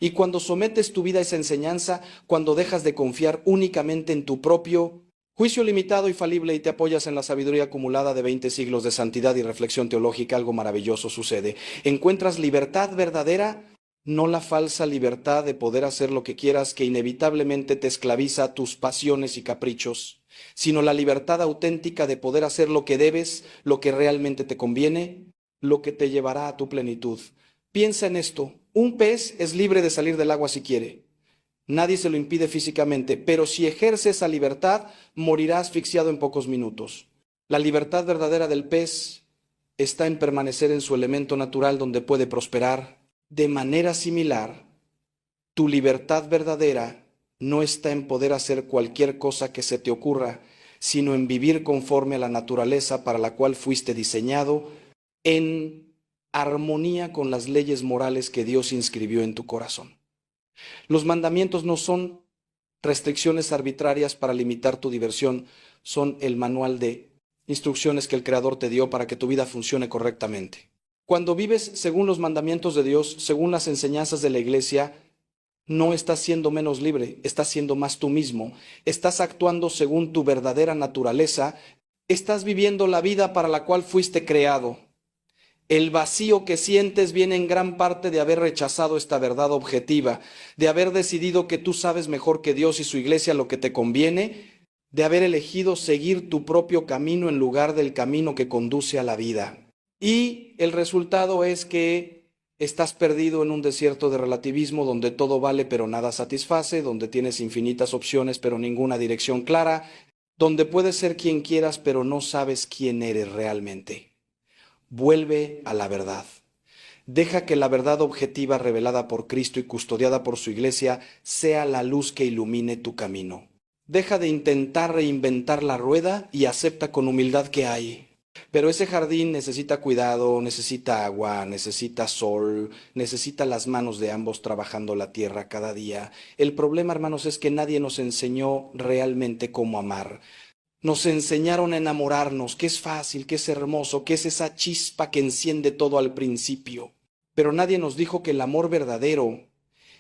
Y cuando sometes tu vida a esa enseñanza, cuando dejas de confiar únicamente en tu propio juicio limitado y falible y te apoyas en la sabiduría acumulada de 20 siglos de santidad y reflexión teológica, algo maravilloso sucede. Encuentras libertad verdadera, no la falsa libertad de poder hacer lo que quieras que inevitablemente te esclaviza a tus pasiones y caprichos, sino la libertad auténtica de poder hacer lo que debes, lo que realmente te conviene, lo que te llevará a tu plenitud. Piensa en esto, un pez es libre de salir del agua si quiere. Nadie se lo impide físicamente, pero si ejerce esa libertad, morirá asfixiado en pocos minutos. La libertad verdadera del pez está en permanecer en su elemento natural donde puede prosperar. De manera similar, tu libertad verdadera no está en poder hacer cualquier cosa que se te ocurra, sino en vivir conforme a la naturaleza para la cual fuiste diseñado, en armonía con las leyes morales que Dios inscribió en tu corazón. Los mandamientos no son restricciones arbitrarias para limitar tu diversión, son el manual de instrucciones que el Creador te dio para que tu vida funcione correctamente. Cuando vives según los mandamientos de Dios, según las enseñanzas de la Iglesia, no estás siendo menos libre, estás siendo más tú mismo, estás actuando según tu verdadera naturaleza, estás viviendo la vida para la cual fuiste creado. El vacío que sientes viene en gran parte de haber rechazado esta verdad objetiva, de haber decidido que tú sabes mejor que Dios y su Iglesia lo que te conviene, de haber elegido seguir tu propio camino en lugar del camino que conduce a la vida. Y el resultado es que estás perdido en un desierto de relativismo donde todo vale pero nada satisface, donde tienes infinitas opciones pero ninguna dirección clara, donde puedes ser quien quieras pero no sabes quién eres realmente. Vuelve a la verdad. Deja que la verdad objetiva revelada por Cristo y custodiada por su Iglesia sea la luz que ilumine tu camino. Deja de intentar reinventar la rueda y acepta con humildad que hay. Pero ese jardín necesita cuidado, necesita agua, necesita sol, necesita las manos de ambos trabajando la tierra cada día. El problema, hermanos, es que nadie nos enseñó realmente cómo amar. Nos enseñaron a enamorarnos, que es fácil, que es hermoso, que es esa chispa que enciende todo al principio. Pero nadie nos dijo que el amor verdadero,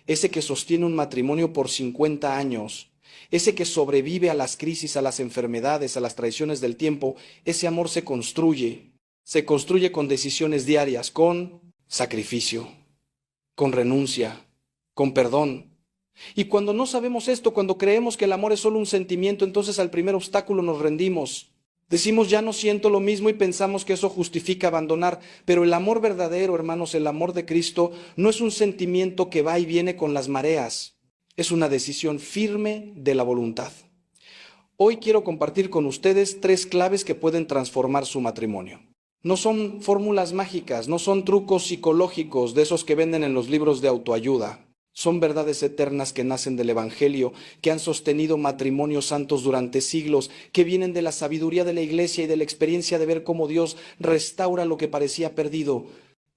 ese que sostiene un matrimonio por 50 años, ese que sobrevive a las crisis, a las enfermedades, a las traiciones del tiempo, ese amor se construye con decisiones diarias, con sacrificio, con renuncia, con perdón. Y cuando no sabemos esto, cuando creemos que el amor es solo un sentimiento, entonces al primer obstáculo nos rendimos. Decimos, ya no siento lo mismo y pensamos que eso justifica abandonar. Pero el amor verdadero, hermanos, el amor de Cristo, no es un sentimiento que va y viene con las mareas. Es una decisión firme de la voluntad. Hoy quiero compartir con ustedes 3 claves que pueden transformar su matrimonio. No son fórmulas mágicas, no son trucos psicológicos de esos que venden en los libros de autoayuda. Son verdades eternas que nacen del Evangelio, que han sostenido matrimonios santos durante siglos, que vienen de la sabiduría de la Iglesia y de la experiencia de ver cómo Dios restaura lo que parecía perdido.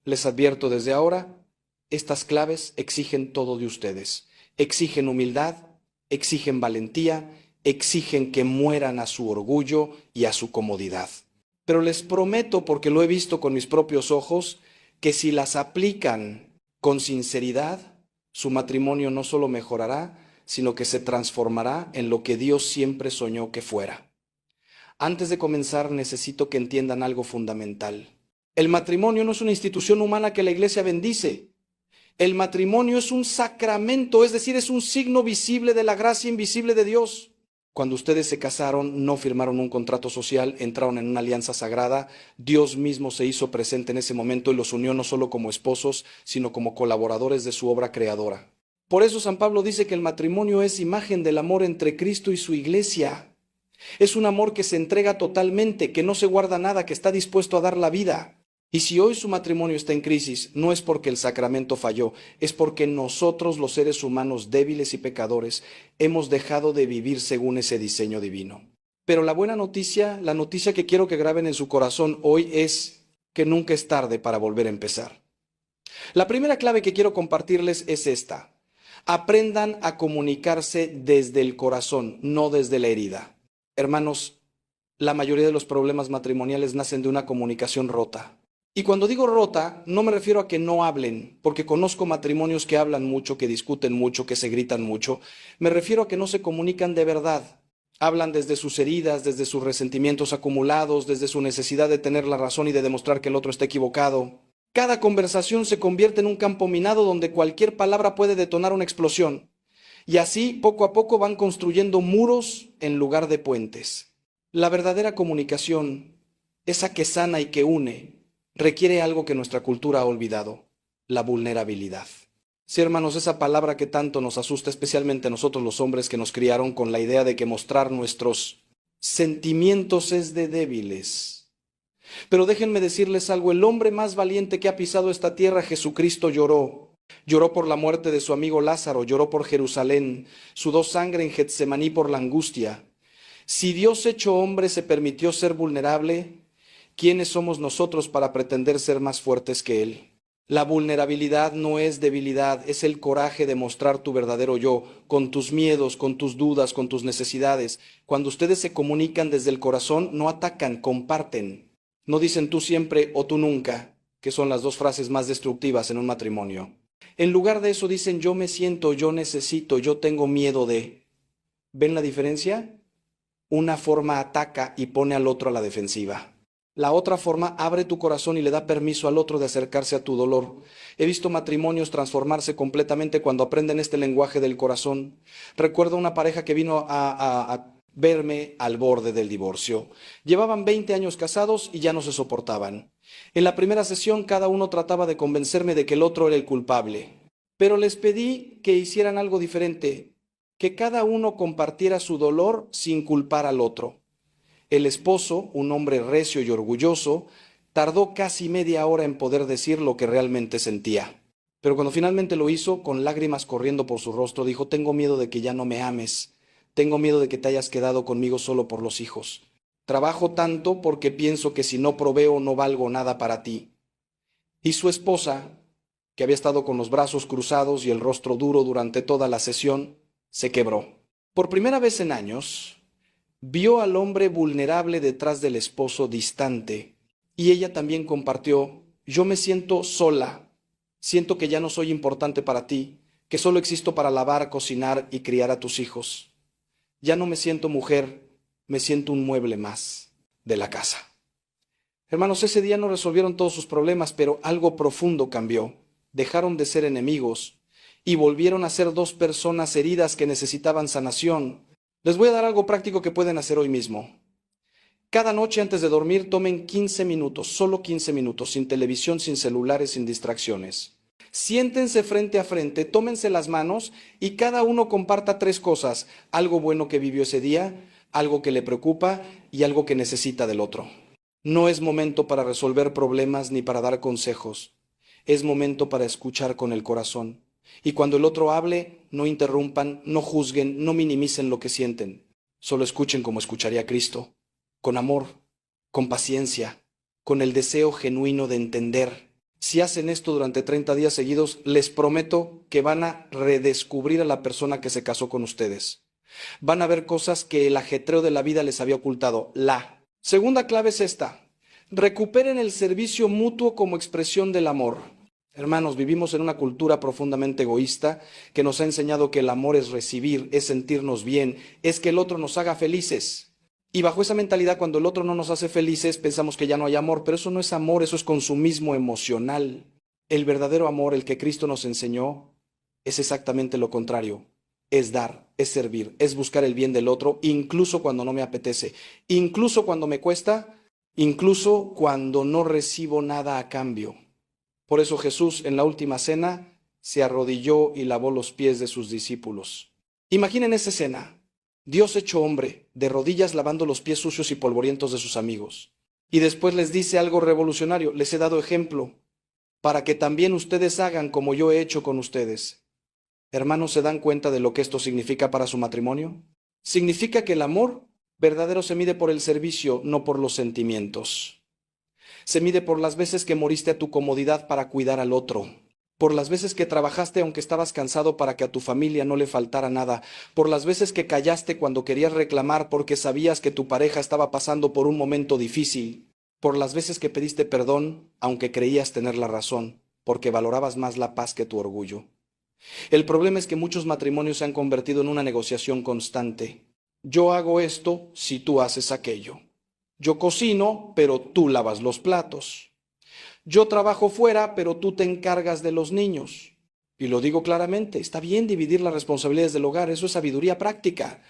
Les advierto desde ahora, estas claves exigen todo de ustedes. Exigen humildad, exigen valentía, exigen que mueran a su orgullo y a su comodidad. Pero les prometo, porque lo he visto con mis propios ojos, que si las aplican con sinceridad, su matrimonio no solo mejorará, sino que se transformará en lo que Dios siempre soñó que fuera. Antes de comenzar, necesito que entiendan algo fundamental. El matrimonio no es una institución humana que la Iglesia bendice. El matrimonio es un sacramento, es decir, es un signo visible de la gracia invisible de Dios. Cuando ustedes se casaron, no firmaron un contrato social, entraron en una alianza sagrada. Dios mismo se hizo presente en ese momento y los unió no solo como esposos, sino como colaboradores de su obra creadora. Por eso San Pablo dice que el matrimonio es imagen del amor entre Cristo y su iglesia. Es un amor que se entrega totalmente, que no se guarda nada, que está dispuesto a dar la vida. Y si hoy su matrimonio está en crisis, no es porque el sacramento falló, es porque nosotros, los seres humanos débiles y pecadores, hemos dejado de vivir según ese diseño divino. Pero la buena noticia, la noticia que quiero que graben en su corazón hoy es que nunca es tarde para volver a empezar. La primera clave que quiero compartirles es esta. Aprendan a comunicarse desde el corazón, no desde la herida. Hermanos, la mayoría de los problemas matrimoniales nacen de una comunicación rota. Y cuando digo rota, no me refiero a que no hablen, porque conozco matrimonios que hablan mucho, que discuten mucho, que se gritan mucho. Me refiero a que no se comunican de verdad. Hablan desde sus heridas, desde sus resentimientos acumulados, desde su necesidad de tener la razón y de demostrar que el otro está equivocado. Cada conversación se convierte en un campo minado donde cualquier palabra puede detonar una explosión. Y así, poco a poco, van construyendo muros en lugar de puentes. La verdadera comunicación, esa que sana y que une, requiere algo que nuestra cultura ha olvidado, la vulnerabilidad. Sí, hermanos, esa palabra que tanto nos asusta, especialmente a nosotros los hombres que nos criaron con la idea de que mostrar nuestros sentimientos es de débiles. Pero déjenme decirles algo, el hombre más valiente que ha pisado esta tierra, Jesucristo, lloró. Lloró por la muerte de su amigo Lázaro, lloró por Jerusalén, sudó sangre en Getsemaní por la angustia. Si Dios hecho hombre se permitió ser vulnerable, ¿quiénes somos nosotros para pretender ser más fuertes que Él? La vulnerabilidad no es debilidad, es el coraje de mostrar tu verdadero yo, con tus miedos, con tus dudas, con tus necesidades. Cuando ustedes se comunican desde el corazón, no atacan, comparten. No dicen tú siempre o tú nunca, que son las dos frases más destructivas en un matrimonio. En lugar de eso dicen yo me siento, yo necesito, yo tengo miedo de. ¿Ven la diferencia? Una forma ataca y pone al otro a la defensiva. La otra forma abre tu corazón y le da permiso al otro de acercarse a tu dolor. He visto matrimonios transformarse completamente cuando aprenden este lenguaje del corazón. Recuerdo una pareja que vino a verme al borde del divorcio. Llevaban 20 años casados y ya no se soportaban. En la primera sesión cada uno trataba de convencerme de que el otro era el culpable. Pero les pedí que hicieran algo diferente, que cada uno compartiera su dolor sin culpar al otro. El esposo, un hombre recio y orgulloso, tardó casi media hora en poder decir lo que realmente sentía. Pero cuando finalmente lo hizo, con lágrimas corriendo por su rostro, dijo, tengo miedo de que ya no me ames, tengo miedo de que te hayas quedado conmigo solo por los hijos. Trabajo tanto porque pienso que si no proveo no valgo nada para ti. Y su esposa, que había estado con los brazos cruzados y el rostro duro durante toda la sesión, se quebró. Por primera vez en años, vio al hombre vulnerable detrás del esposo distante, y ella también compartió, yo me siento sola, siento que ya no soy importante para ti, que solo existo para lavar, cocinar y criar a tus hijos. Ya no me siento mujer, me siento un mueble más de la casa. Hermanos, ese día no resolvieron todos sus problemas, pero algo profundo cambió. Dejaron de ser enemigos y volvieron a ser dos personas heridas que necesitaban sanación. Les voy a dar algo práctico que pueden hacer hoy mismo. Cada noche antes de dormir tomen 15 minutos, solo 15 minutos, sin televisión, sin celulares, sin distracciones. Siéntense frente a frente, tómense las manos y cada uno comparta 3 cosas. Algo bueno que vivió ese día, algo que le preocupa y algo que necesita del otro. No es momento para resolver problemas ni para dar consejos. Es momento para escuchar con el corazón. Y cuando el otro hable, no interrumpan, no juzguen, no minimicen lo que sienten. Solo escuchen como escucharía Cristo, con amor, con paciencia, con el deseo genuino de entender. Si hacen esto durante 30 días seguidos, les prometo que van a redescubrir a la persona que se casó con ustedes. Van a ver cosas que el ajetreo de la vida les había ocultado. La segunda clave es esta. Recuperen el servicio mutuo como expresión del amor. Hermanos, vivimos en una cultura profundamente egoísta que nos ha enseñado que el amor es recibir, es sentirnos bien, es que el otro nos haga felices. Y bajo esa mentalidad, cuando el otro no nos hace felices, pensamos que ya no hay amor, pero eso no es amor, eso es consumismo emocional. El verdadero amor, el que Cristo nos enseñó, es exactamente lo contrario. Es dar, es servir, es buscar el bien del otro, incluso cuando no me apetece, incluso cuando me cuesta, incluso cuando no recibo nada a cambio. Por eso Jesús en la última cena se arrodilló y lavó los pies de sus discípulos. Imaginen esa escena. Dios hecho hombre, de rodillas lavando los pies sucios y polvorientos de sus amigos. Y después les dice algo revolucionario: les he dado ejemplo para que también ustedes hagan como yo he hecho con ustedes. Hermanos, ¿se dan cuenta de lo que esto significa para su matrimonio? Significa que el amor verdadero se mide por el servicio, no por los sentimientos. Se mide por las veces que moriste a tu comodidad para cuidar al otro, por las veces que trabajaste aunque estabas cansado para que a tu familia no le faltara nada, por las veces que callaste cuando querías reclamar porque sabías que tu pareja estaba pasando por un momento difícil, por las veces que pediste perdón aunque creías tener la razón, porque valorabas más la paz que tu orgullo. El problema es que muchos matrimonios se han convertido en una negociación constante. Yo hago esto si tú haces aquello. Yo cocino, pero tú lavas los platos. Yo trabajo fuera, pero tú te encargas de los niños. Y lo digo claramente, está bien dividir las responsabilidades del hogar, eso es sabiduría práctica.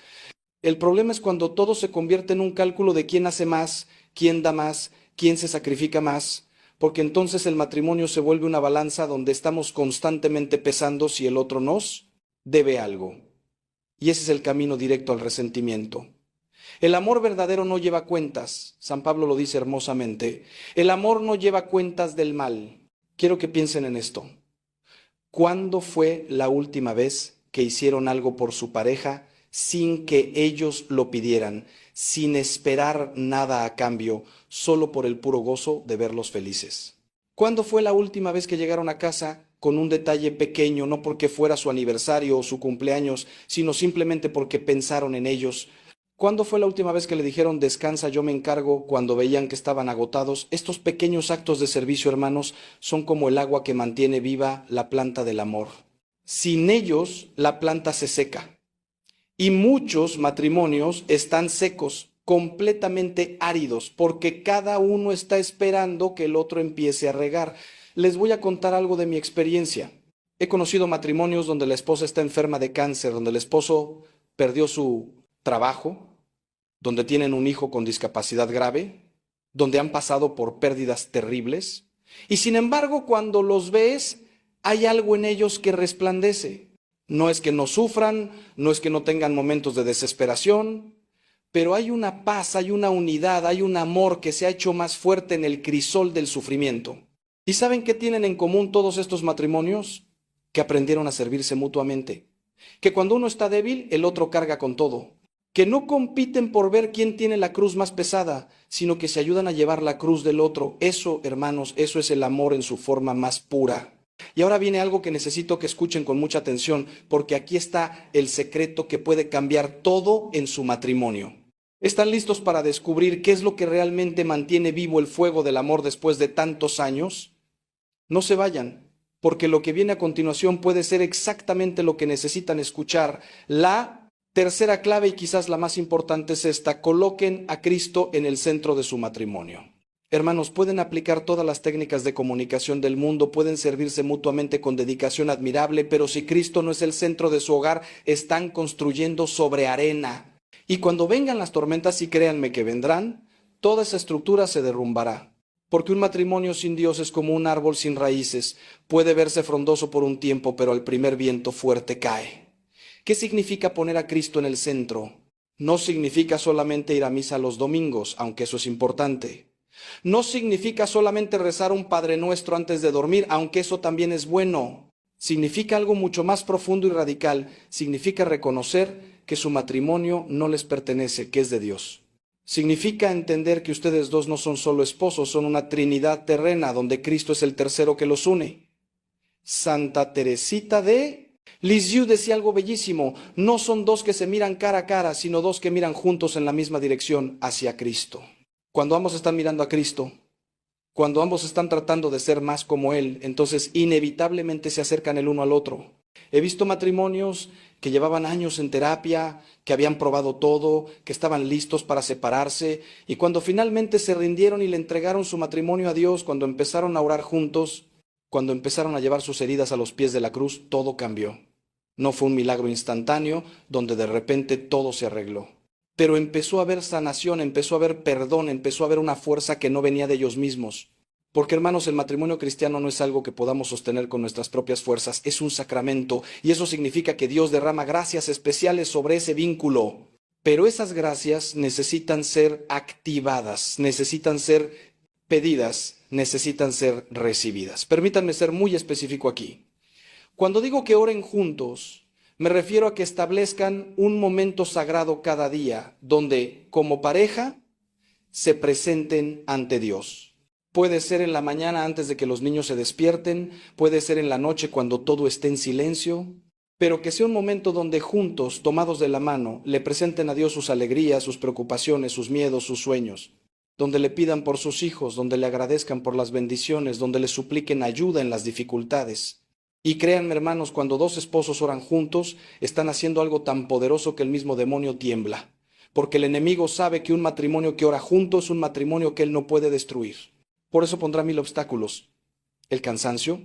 El problema es cuando todo se convierte en un cálculo de quién hace más, quién da más, quién se sacrifica más, porque entonces el matrimonio se vuelve una balanza donde estamos constantemente pesando si el otro nos debe algo. Y ese es el camino directo al resentimiento. El amor verdadero no lleva cuentas. San Pablo lo dice hermosamente. El amor no lleva cuentas del mal. Quiero que piensen en esto. ¿Cuándo fue la última vez que hicieron algo por su pareja sin que ellos lo pidieran, sin esperar nada a cambio, solo por el puro gozo de verlos felices? ¿Cuándo fue la última vez que llegaron a casa con un detalle pequeño, no porque fuera su aniversario o su cumpleaños, sino simplemente porque pensaron en elos? ¿Cuándo fue la última vez que le dijeron descansa, yo me encargo, cuando veían que estaban agotados? Estos pequeños actos de servicio, hermanos, son como el agua que mantiene viva la planta del amor. Sin ellos, la planta se seca. Y muchos matrimonios están secos, completamente áridos, porque cada uno está esperando que el otro empiece a regar. Les voy a contar algo de mi experiencia. He conocido matrimonios donde la esposa está enferma de cáncer, donde el esposo perdió su trabajo, donde tienen un hijo con discapacidad grave, donde han pasado por pérdidas terribles, y sin embargo, cuando los ves, hay algo en ellos que resplandece. No es que no sufran, no es que no tengan momentos de desesperación, pero hay una paz, hay una unidad, hay un amor que se ha hecho más fuerte en el crisol del sufrimiento. ¿Y saben qué tienen en común todos estos matrimonios? Que aprendieron a servirse mutuamente. Que cuando uno está débil, el otro carga con todo. Que no compiten por ver quién tiene la cruz más pesada, sino que se ayudan a llevar la cruz del otro. Eso, hermanos, eso es el amor en su forma más pura. Y ahora viene algo que necesito que escuchen con mucha atención, porque aquí está el secreto que puede cambiar todo en su matrimonio. ¿Están listos para descubrir qué es lo que realmente mantiene vivo el fuego del amor después de tantos años? No se vayan, porque lo que viene a continuación puede ser exactamente lo que necesitan escuchar. La tercera clave, y quizás la más importante, es esta: coloquen a Cristo en el centro de su matrimonio. Hermanos, pueden aplicar todas las técnicas de comunicación del mundo, pueden servirse mutuamente con dedicación admirable, pero si Cristo no es el centro de su hogar, están construyendo sobre arena. Y cuando vengan las tormentas, y créanme que vendrán, toda esa estructura se derrumbará. Porque un matrimonio sin Dios es como un árbol sin raíces. Puede verse frondoso por un tiempo, pero al primer viento fuerte cae. ¿Qué significa poner a Cristo en el centro? No significa solamente ir a misa los domingos, aunque eso es importante. No significa solamente rezar un Padre Nuestro antes de dormir, aunque eso también es bueno. Significa algo mucho más profundo y radical. Significa reconocer que su matrimonio no les pertenece, que es de Dios. Significa entender que ustedes dos no son solo esposos, son una trinidad terrena donde Cristo es el tercero que los une. Santa Teresita de Lisieux decía algo bellísimo: no son dos que se miran cara a cara, sino dos que miran juntos en la misma dirección, hacia Cristo. Cuando ambos están mirando a Cristo, Cuando ambos están tratando de ser más como Él, entonces inevitablemente se acercan el uno al otro. He visto matrimonios que llevaban años en terapia, que habían probado todo, que estaban listos para separarse, y cuando finalmente se rindieron y le entregaron su matrimonio a Dios, cuando empezaron a orar juntos, cuando empezaron a llevar sus heridas a los pies de la cruz, todo cambió. No fue un milagro instantáneo donde de repente todo se arregló. Pero empezó a haber sanación, empezó a haber perdón, empezó a haber una fuerza que no venía de ellos mismos. Porque, hermanos, el matrimonio cristiano no es algo que podamos sostener con nuestras propias fuerzas, es un sacramento, y eso significa que Dios derrama gracias especiales sobre ese vínculo. Pero esas gracias necesitan ser activadas, necesitan ser pedidas, necesitan ser recibidas. Permítanme ser muy específico aquí. Cuando digo que oren juntos, me refiero a que establezcan un momento sagrado cada día, donde, como pareja, se presenten ante Dios. Puede ser en la mañana antes de que los niños se despierten, puede ser en la noche cuando todo esté en silencio, pero que sea un momento donde juntos, tomados de la mano, le presenten a Dios sus alegrías, sus preocupaciones, sus miedos, sus sueños, donde le pidan por sus hijos, donde le agradezcan por las bendiciones, donde le supliquen ayuda en las dificultades. Y créanme, hermanos, cuando dos esposos oran juntos, están haciendo algo tan poderoso que el mismo demonio tiembla, porque el enemigo sabe que un matrimonio que ora junto es un matrimonio que él no puede destruir. Por eso pondrá 1000 obstáculos: el cansancio,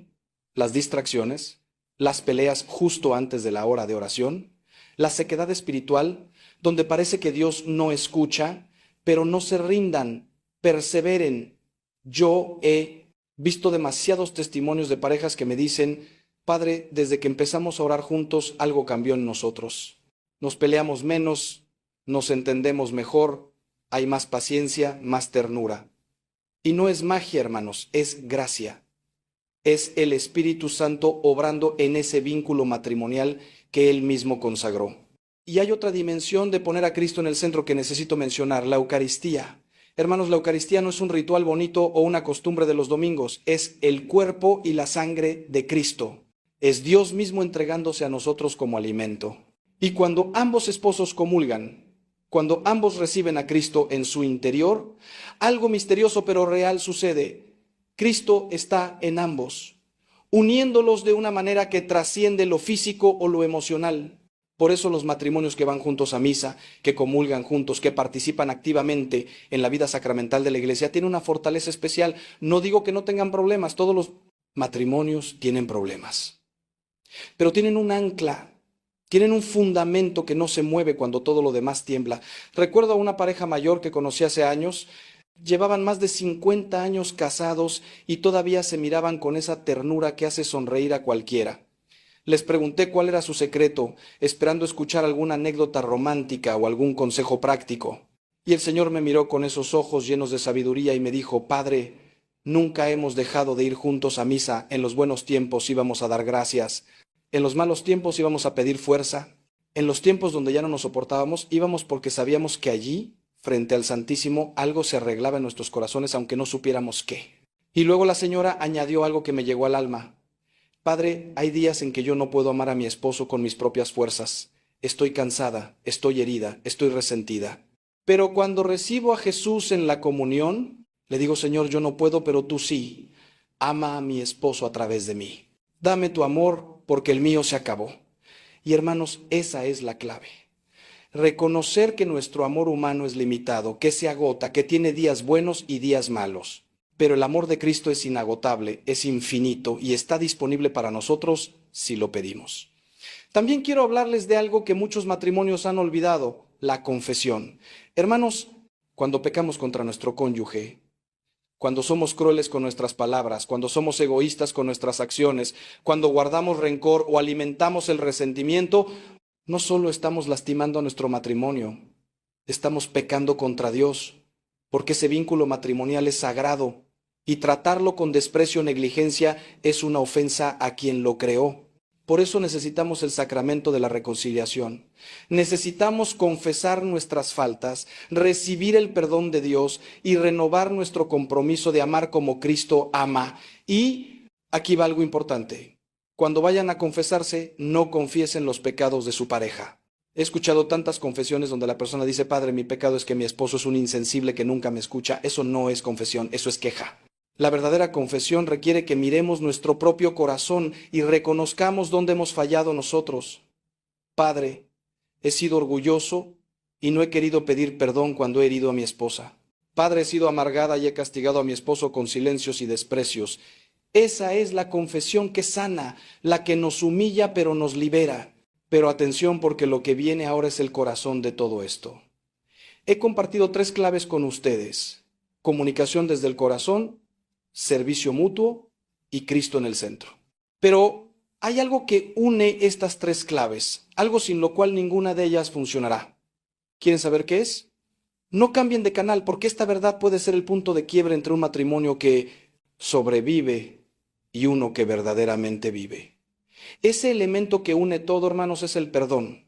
las distracciones, las peleas justo antes de la hora de oración, la sequedad espiritual, donde parece que Dios no escucha, pero no se rindan, perseveren. Yo he visto demasiados testimonios de parejas que me dicen: Padre, desde que empezamos a orar juntos, algo cambió en nosotros. Nos peleamos menos, nos entendemos mejor, hay más paciencia, más ternura. Y no es magia, hermanos, es gracia. Es el Espíritu Santo obrando en ese vínculo matrimonial que Él mismo consagró. Y hay otra dimensión de poner a Cristo en el centro que necesito mencionar: la Eucaristía. Hermanos, la Eucaristía no es un ritual bonito o una costumbre de los domingos, es el cuerpo y la sangre de Cristo. Es Dios mismo entregándose a nosotros como alimento. Y cuando ambos esposos comulgan, cuando ambos reciben a Cristo en su interior, algo misterioso pero real sucede. Cristo está en ambos, uniéndolos de una manera que trasciende lo físico o lo emocional. Por eso los matrimonios que van juntos a misa, que comulgan juntos, que participan activamente en la vida sacramental de la iglesia, tienen una fortaleza especial. No digo que no tengan problemas, todos los matrimonios tienen problemas, pero tienen un ancla, tienen un fundamento que no se mueve cuando todo lo demás tiembla. Recuerdo a una pareja mayor que conocí hace años. Llevaban más de 50 años casados y todavía se miraban con esa ternura que hace sonreír a cualquiera. Les pregunté cuál era su secreto, esperando escuchar alguna anécdota romántica o algún consejo práctico. Y el Señor me miró con esos ojos llenos de sabiduría y me dijo: Padre, nunca hemos dejado de ir juntos a misa. En los buenos tiempos íbamos a dar gracias. En los malos tiempos íbamos a pedir fuerza. En los tiempos donde ya no nos soportábamos, íbamos porque sabíamos que allí, frente al Santísimo, algo se arreglaba en nuestros corazones, aunque no supiéramos qué. Y luego la señora añadió algo que me llegó al alma: Padre, hay días en que yo no puedo amar a mi esposo con mis propias fuerzas. Estoy cansada, estoy herida, estoy resentida. Pero cuando recibo a Jesús en la comunión, le digo: Señor, yo no puedo, pero tú sí. Ama a mi esposo a través de mí. Dame tu amor, porque el mío se acabó. Y hermanos, esa es la clave. Reconocer que nuestro amor humano es limitado, que se agota, que tiene días buenos y días malos. Pero el amor de Cristo es inagotable, es infinito y está disponible para nosotros si lo pedimos. También quiero hablarles de algo que muchos matrimonios han olvidado: la confesión. Hermanos, cuando pecamos contra nuestro cónyuge, cuando somos crueles con nuestras palabras, cuando somos egoístas con nuestras acciones, cuando guardamos rencor o alimentamos el resentimiento, no solo estamos lastimando a nuestro matrimonio, estamos pecando contra Dios, porque ese vínculo matrimonial es sagrado y tratarlo con desprecio o negligencia es una ofensa a quien lo creó. Por eso necesitamos el sacramento de la reconciliación. Necesitamos confesar nuestras faltas, recibir el perdón de Dios y renovar nuestro compromiso de amar como Cristo ama. Y aquí va algo importante: cuando vayan a confesarse, no confiesen los pecados de su pareja. He escuchado tantas confesiones donde la persona dice: Padre, mi pecado es que mi esposo es un insensible que nunca me escucha. Eso no es confesión, eso es queja. La verdadera confesión requiere que miremos nuestro propio corazón y reconozcamos dónde hemos fallado nosotros. Padre, he sido orgulloso y no he querido pedir perdón cuando he herido a mi esposa. Padre, he sido amargada y he castigado a mi esposo con silencios y desprecios. Esa es la confesión que sana, la que nos humilla pero nos libera. Pero atención, porque lo que viene ahora es el corazón de todo esto. He compartido 3 claves con ustedes: comunicación desde el corazón, servicio mutuo y Cristo en el centro. Pero hay algo que une estas 3 claves, algo sin lo cual ninguna de ellas funcionará. ¿Quieren saber qué es? No cambien de canal, porque esta verdad puede ser el punto de quiebre entre un matrimonio que sobrevive y uno que verdaderamente vive. Ese elemento que une todo, hermanos, es el perdón.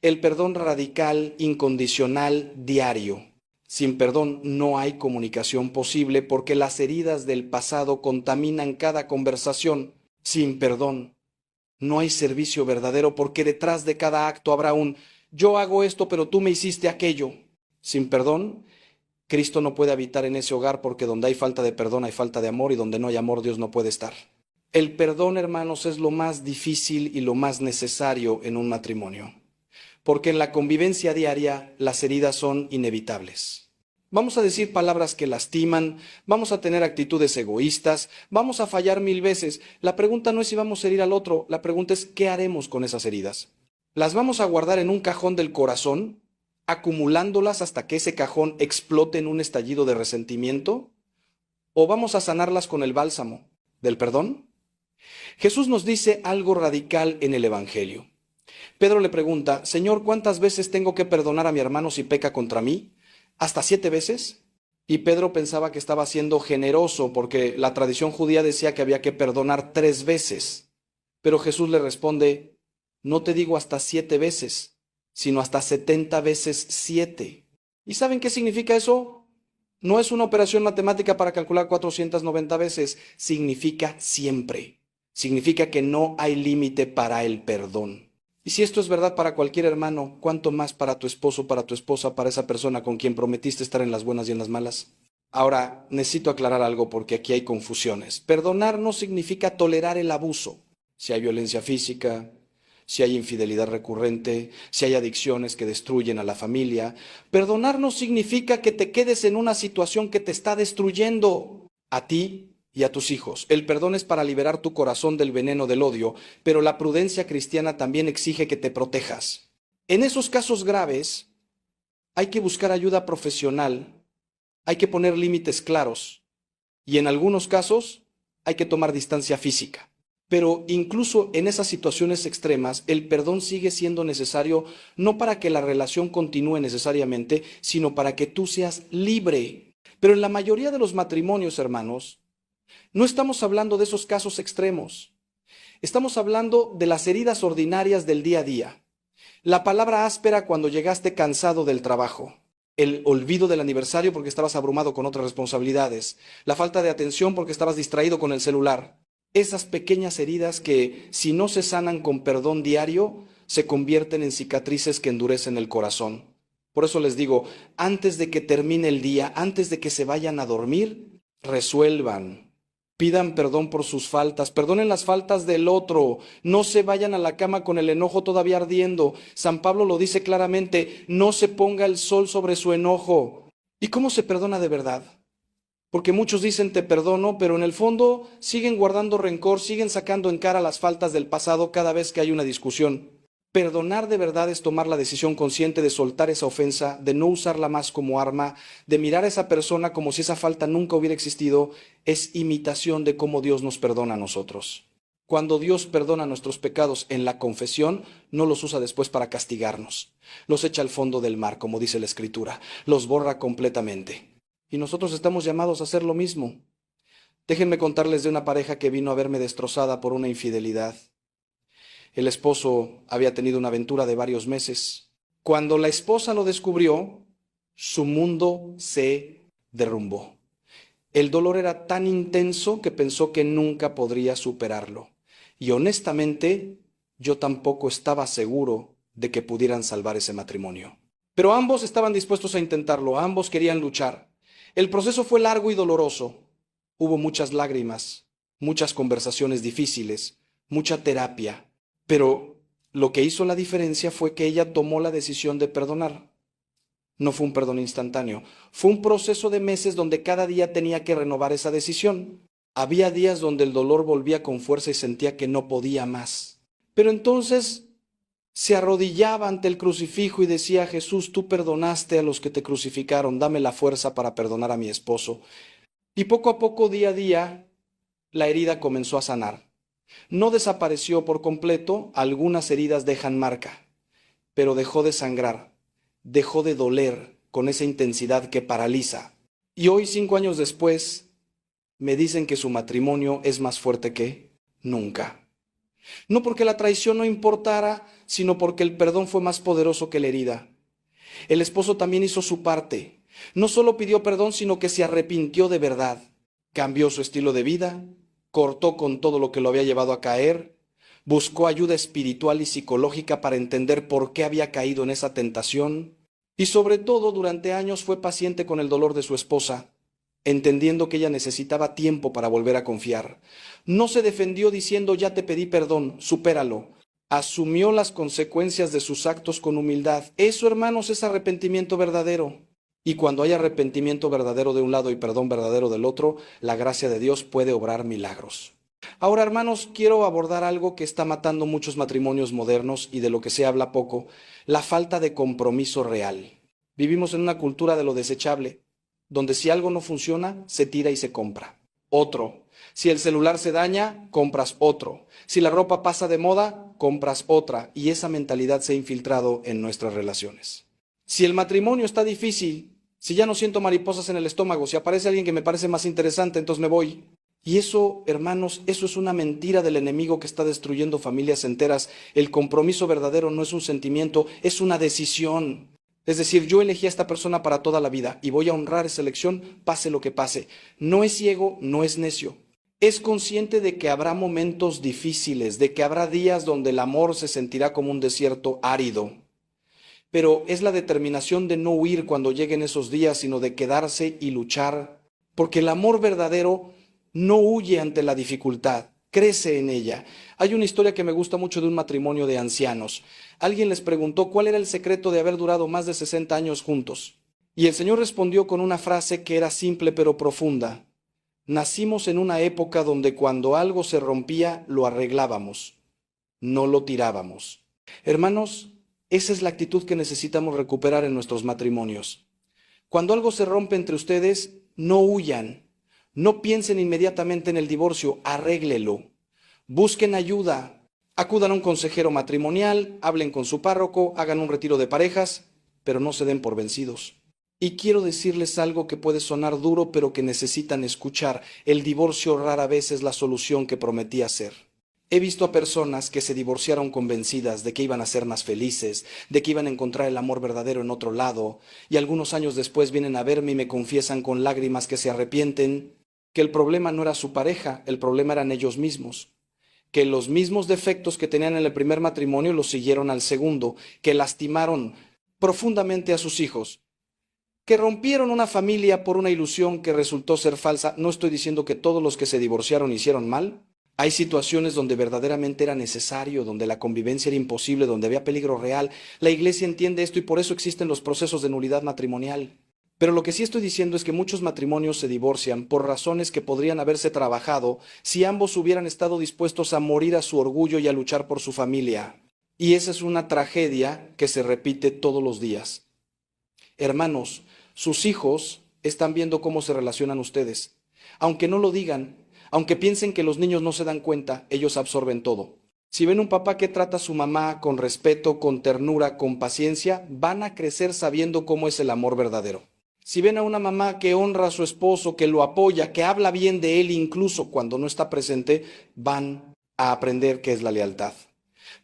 El perdón radical, incondicional, diario. Sin perdón no hay comunicación posible, porque las heridas del pasado contaminan cada conversación. Sin perdón no hay servicio verdadero, porque detrás de cada acto habrá un yo hago esto, pero tú me hiciste aquello. Sin perdón, Cristo no puede habitar en ese hogar, porque donde hay falta de perdón hay falta de amor, y donde no hay amor Dios no puede estar. El perdón, hermanos, es lo más difícil y lo más necesario en un matrimonio, porque en la convivencia diaria las heridas son inevitables. Vamos a decir palabras que lastiman, vamos a tener actitudes egoístas, vamos a fallar 1000 veces. La pregunta no es si vamos a herir al otro, la pregunta es ¿qué haremos con esas heridas? ¿Las vamos a guardar en un cajón del corazón, acumulándolas hasta que ese cajón explote en un estallido de resentimiento? ¿O vamos a sanarlas con el bálsamo del perdón? Jesús nos dice algo radical en el Evangelio. Pedro le pregunta: Señor, ¿cuántas veces tengo que perdonar a mi hermano si peca contra mí? ¿Hasta 7 veces? Y Pedro pensaba que estaba siendo generoso, porque la tradición judía decía que había que perdonar 3 veces. Pero Jesús le responde: no te digo hasta 7 veces, sino hasta 70 veces 7. ¿Y saben qué significa eso? No es una operación matemática para calcular 490 veces, significa siempre. Significa que no hay límite para el perdón. Y si esto es verdad para cualquier hermano, ¿cuánto más para tu esposo, para tu esposa, para esa persona con quien prometiste estar en las buenas y en las malas? Ahora, necesito aclarar algo, porque aquí hay confusiones. Perdonar no significa tolerar el abuso. Si hay violencia física, si hay infidelidad recurrente, si hay adicciones que destruyen a la familia. Perdonar no significa que te quedes en una situación que te está destruyendo a ti y a tus hijos. El perdón es para liberar tu corazón del veneno del odio, pero la prudencia cristiana también exige que te protejas. En esos casos graves hay que buscar ayuda profesional, hay que poner límites claros, y en algunos casos hay que tomar distancia física. Pero incluso en esas situaciones extremas, el perdón sigue siendo necesario, no para que la relación continúe necesariamente, sino para que tú seas libre. Pero en la mayoría de los matrimonios, hermanos, no estamos hablando de esos casos extremos. Estamos hablando de las heridas ordinarias del día a día. La palabra áspera cuando llegaste cansado del trabajo. El olvido del aniversario porque estabas abrumado con otras responsabilidades. La falta de atención porque estabas distraído con el celular. Esas pequeñas heridas que, si no se sanan con perdón diario, se convierten en cicatrices que endurecen el corazón. Por eso les digo, antes de que termine el día, antes de que se vayan a dormir, resuelvan. Pidan perdón por sus faltas, perdonen las faltas del otro, no se vayan a la cama con el enojo todavía ardiendo. San Pablo lo dice claramente: no se ponga el sol sobre su enojo. ¿Y cómo se perdona de verdad? Porque muchos dicen te perdono, pero en el fondo siguen guardando rencor, siguen sacando en cara las faltas del pasado cada vez que hay una discusión. Perdonar de verdad es tomar la decisión consciente de soltar esa ofensa, de no usarla más como arma, de mirar a esa persona como si esa falta nunca hubiera existido. Es imitación de cómo Dios nos perdona a nosotros. Cuando Dios perdona nuestros pecados en la confesión, no los usa después para castigarnos. Los echa al fondo del mar, como dice la Escritura. Los borra completamente. Y nosotros estamos llamados a hacer lo mismo. Déjenme contarles de una pareja que vino a verme destrozada por una infidelidad. El esposo había tenido una aventura de varios meses. Cuando la esposa lo descubrió, su mundo se derrumbó. El dolor era tan intenso que pensó que nunca podría superarlo. Y honestamente, yo tampoco estaba seguro de que pudieran salvar ese matrimonio. Pero ambos estaban dispuestos a intentarlo, ambos querían luchar. El proceso fue largo y doloroso. Hubo muchas lágrimas, muchas conversaciones difíciles, mucha terapia, pero lo que hizo la diferencia fue que ella tomó la decisión de perdonar. No fue un perdón instantáneo, fue un proceso de meses donde cada día tenía que renovar esa decisión. Había días donde el dolor volvía con fuerza y sentía que no podía más. Pero entonces se arrodillaba ante el crucifijo y decía: Jesús, tú perdonaste a los que te crucificaron, dame la fuerza para perdonar a mi esposo. Y poco a poco, día a día, la herida comenzó a sanar. No desapareció por completo, algunas heridas dejan marca, pero dejó de sangrar, dejó de doler con esa intensidad que paraliza. Y hoy, 5 años después, me dicen que su matrimonio es más fuerte que nunca. No porque la traición no importara, sino porque el perdón fue más poderoso que la herida. El esposo también hizo su parte. No solo pidió perdón, sino que se arrepintió de verdad. Cambió su estilo de vida, cortó con todo lo que lo había llevado a caer, buscó ayuda espiritual y psicológica para entender por qué había caído en esa tentación, y sobre todo durante años fue paciente con el dolor de su esposa, entendiendo que ella necesitaba tiempo para volver a confiar. No se defendió diciendo: ya te pedí perdón, supéralo. Asumió las consecuencias de sus actos con humildad. Eso, hermanos, es arrepentimiento verdadero. Y cuando hay arrepentimiento verdadero de un lado y perdón verdadero del otro, la gracia de Dios puede obrar milagros. Ahora, hermanos, quiero abordar algo que está matando muchos matrimonios modernos y de lo que se habla poco: la falta de compromiso real. Vivimos en una cultura de lo desechable, donde si algo no funciona, se tira y se compra otro. Si el celular se daña, compras otro. Si la ropa pasa de moda, compras otra. Y esa mentalidad se ha infiltrado en nuestras relaciones. Si el matrimonio está difícil, si ya no siento mariposas en el estómago, si aparece alguien que me parece más interesante, entonces me voy. Y eso, hermanos, eso es una mentira del enemigo que está destruyendo familias enteras. El compromiso verdadero no es un sentimiento, es una decisión. Es decir, yo elegí a esta persona para toda la vida y voy a honrar esa elección, pase lo que pase. No es ciego, no es necio. Es consciente de que habrá momentos difíciles, de que habrá días donde el amor se sentirá como un desierto árido. Pero es la determinación de no huir cuando lleguen esos días, sino de quedarse y luchar. Porque el amor verdadero no huye ante la dificultad, crece en ella. Hay una historia que me gusta mucho de un matrimonio de ancianos. Alguien les preguntó cuál era el secreto de haber durado más de 60 años juntos. Y el Señor respondió con una frase que era simple pero profunda. Nacimos en una época donde cuando algo se rompía, lo arreglábamos, no lo tirábamos. Hermanos, esa es la actitud que necesitamos recuperar en nuestros matrimonios. Cuando algo se rompe entre ustedes, no huyan. No piensen inmediatamente en el divorcio, arréglelo. Busquen ayuda, acudan a un consejero matrimonial, hablen con su párroco, hagan un retiro de parejas, pero no se den por vencidos. Y quiero decirles algo que puede sonar duro, pero que necesitan escuchar. El divorcio rara vez es la solución que prometía ser. He visto a personas que se divorciaron convencidas de que iban a ser más felices, de que iban a encontrar el amor verdadero en otro lado, y algunos años después vienen a verme y me confiesan con lágrimas que se arrepienten, que el problema no era su pareja, el problema eran ellos mismos, que los mismos defectos que tenían en el primer matrimonio los siguieron al segundo, que lastimaron profundamente a sus hijos, que rompieron una familia por una ilusión que resultó ser falsa. No estoy diciendo que todos los que se divorciaron hicieron mal. Hay situaciones donde verdaderamente era necesario, donde la convivencia era imposible, donde había peligro real. La iglesia entiende esto y por eso existen los procesos de nulidad matrimonial. Pero lo que sí estoy diciendo es que muchos matrimonios se divorcian por razones que podrían haberse trabajado si ambos hubieran estado dispuestos a morir a su orgullo y a luchar por su familia. Y esa es una tragedia que se repite todos los días. Hermanos, sus hijos están viendo cómo se relacionan ustedes. Aunque no lo digan, aunque piensen que los niños no se dan cuenta, ellos absorben todo. Si ven un papá que trata a su mamá con respeto, con ternura, con paciencia, van a crecer sabiendo cómo es el amor verdadero. Si ven a una mamá que honra a su esposo, que lo apoya, que habla bien de él incluso cuando no está presente, van a aprender qué es la lealtad.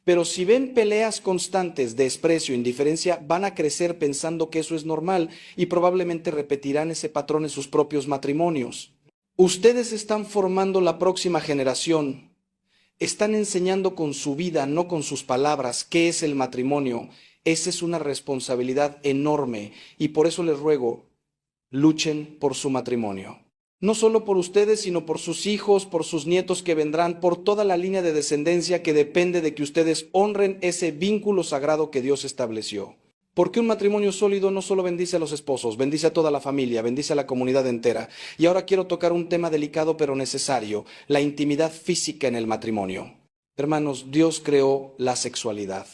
Pero si ven peleas constantes, desprecio, indiferencia, van a crecer pensando que eso es normal y probablemente repetirán ese patrón en sus propios matrimonios. Ustedes están formando la próxima generación. Están enseñando con su vida, no con sus palabras, qué es el matrimonio. Esa es una responsabilidad enorme y por eso les ruego, luchen por su matrimonio. No solo por ustedes, sino por sus hijos, por sus nietos que vendrán, por toda la línea de descendencia que depende de que ustedes honren ese vínculo sagrado que Dios estableció. Porque un matrimonio sólido no solo bendice a los esposos, bendice a toda la familia, bendice a la comunidad entera. Y ahora quiero tocar un tema delicado pero necesario, la intimidad física en el matrimonio. Hermanos, Dios creó la sexualidad.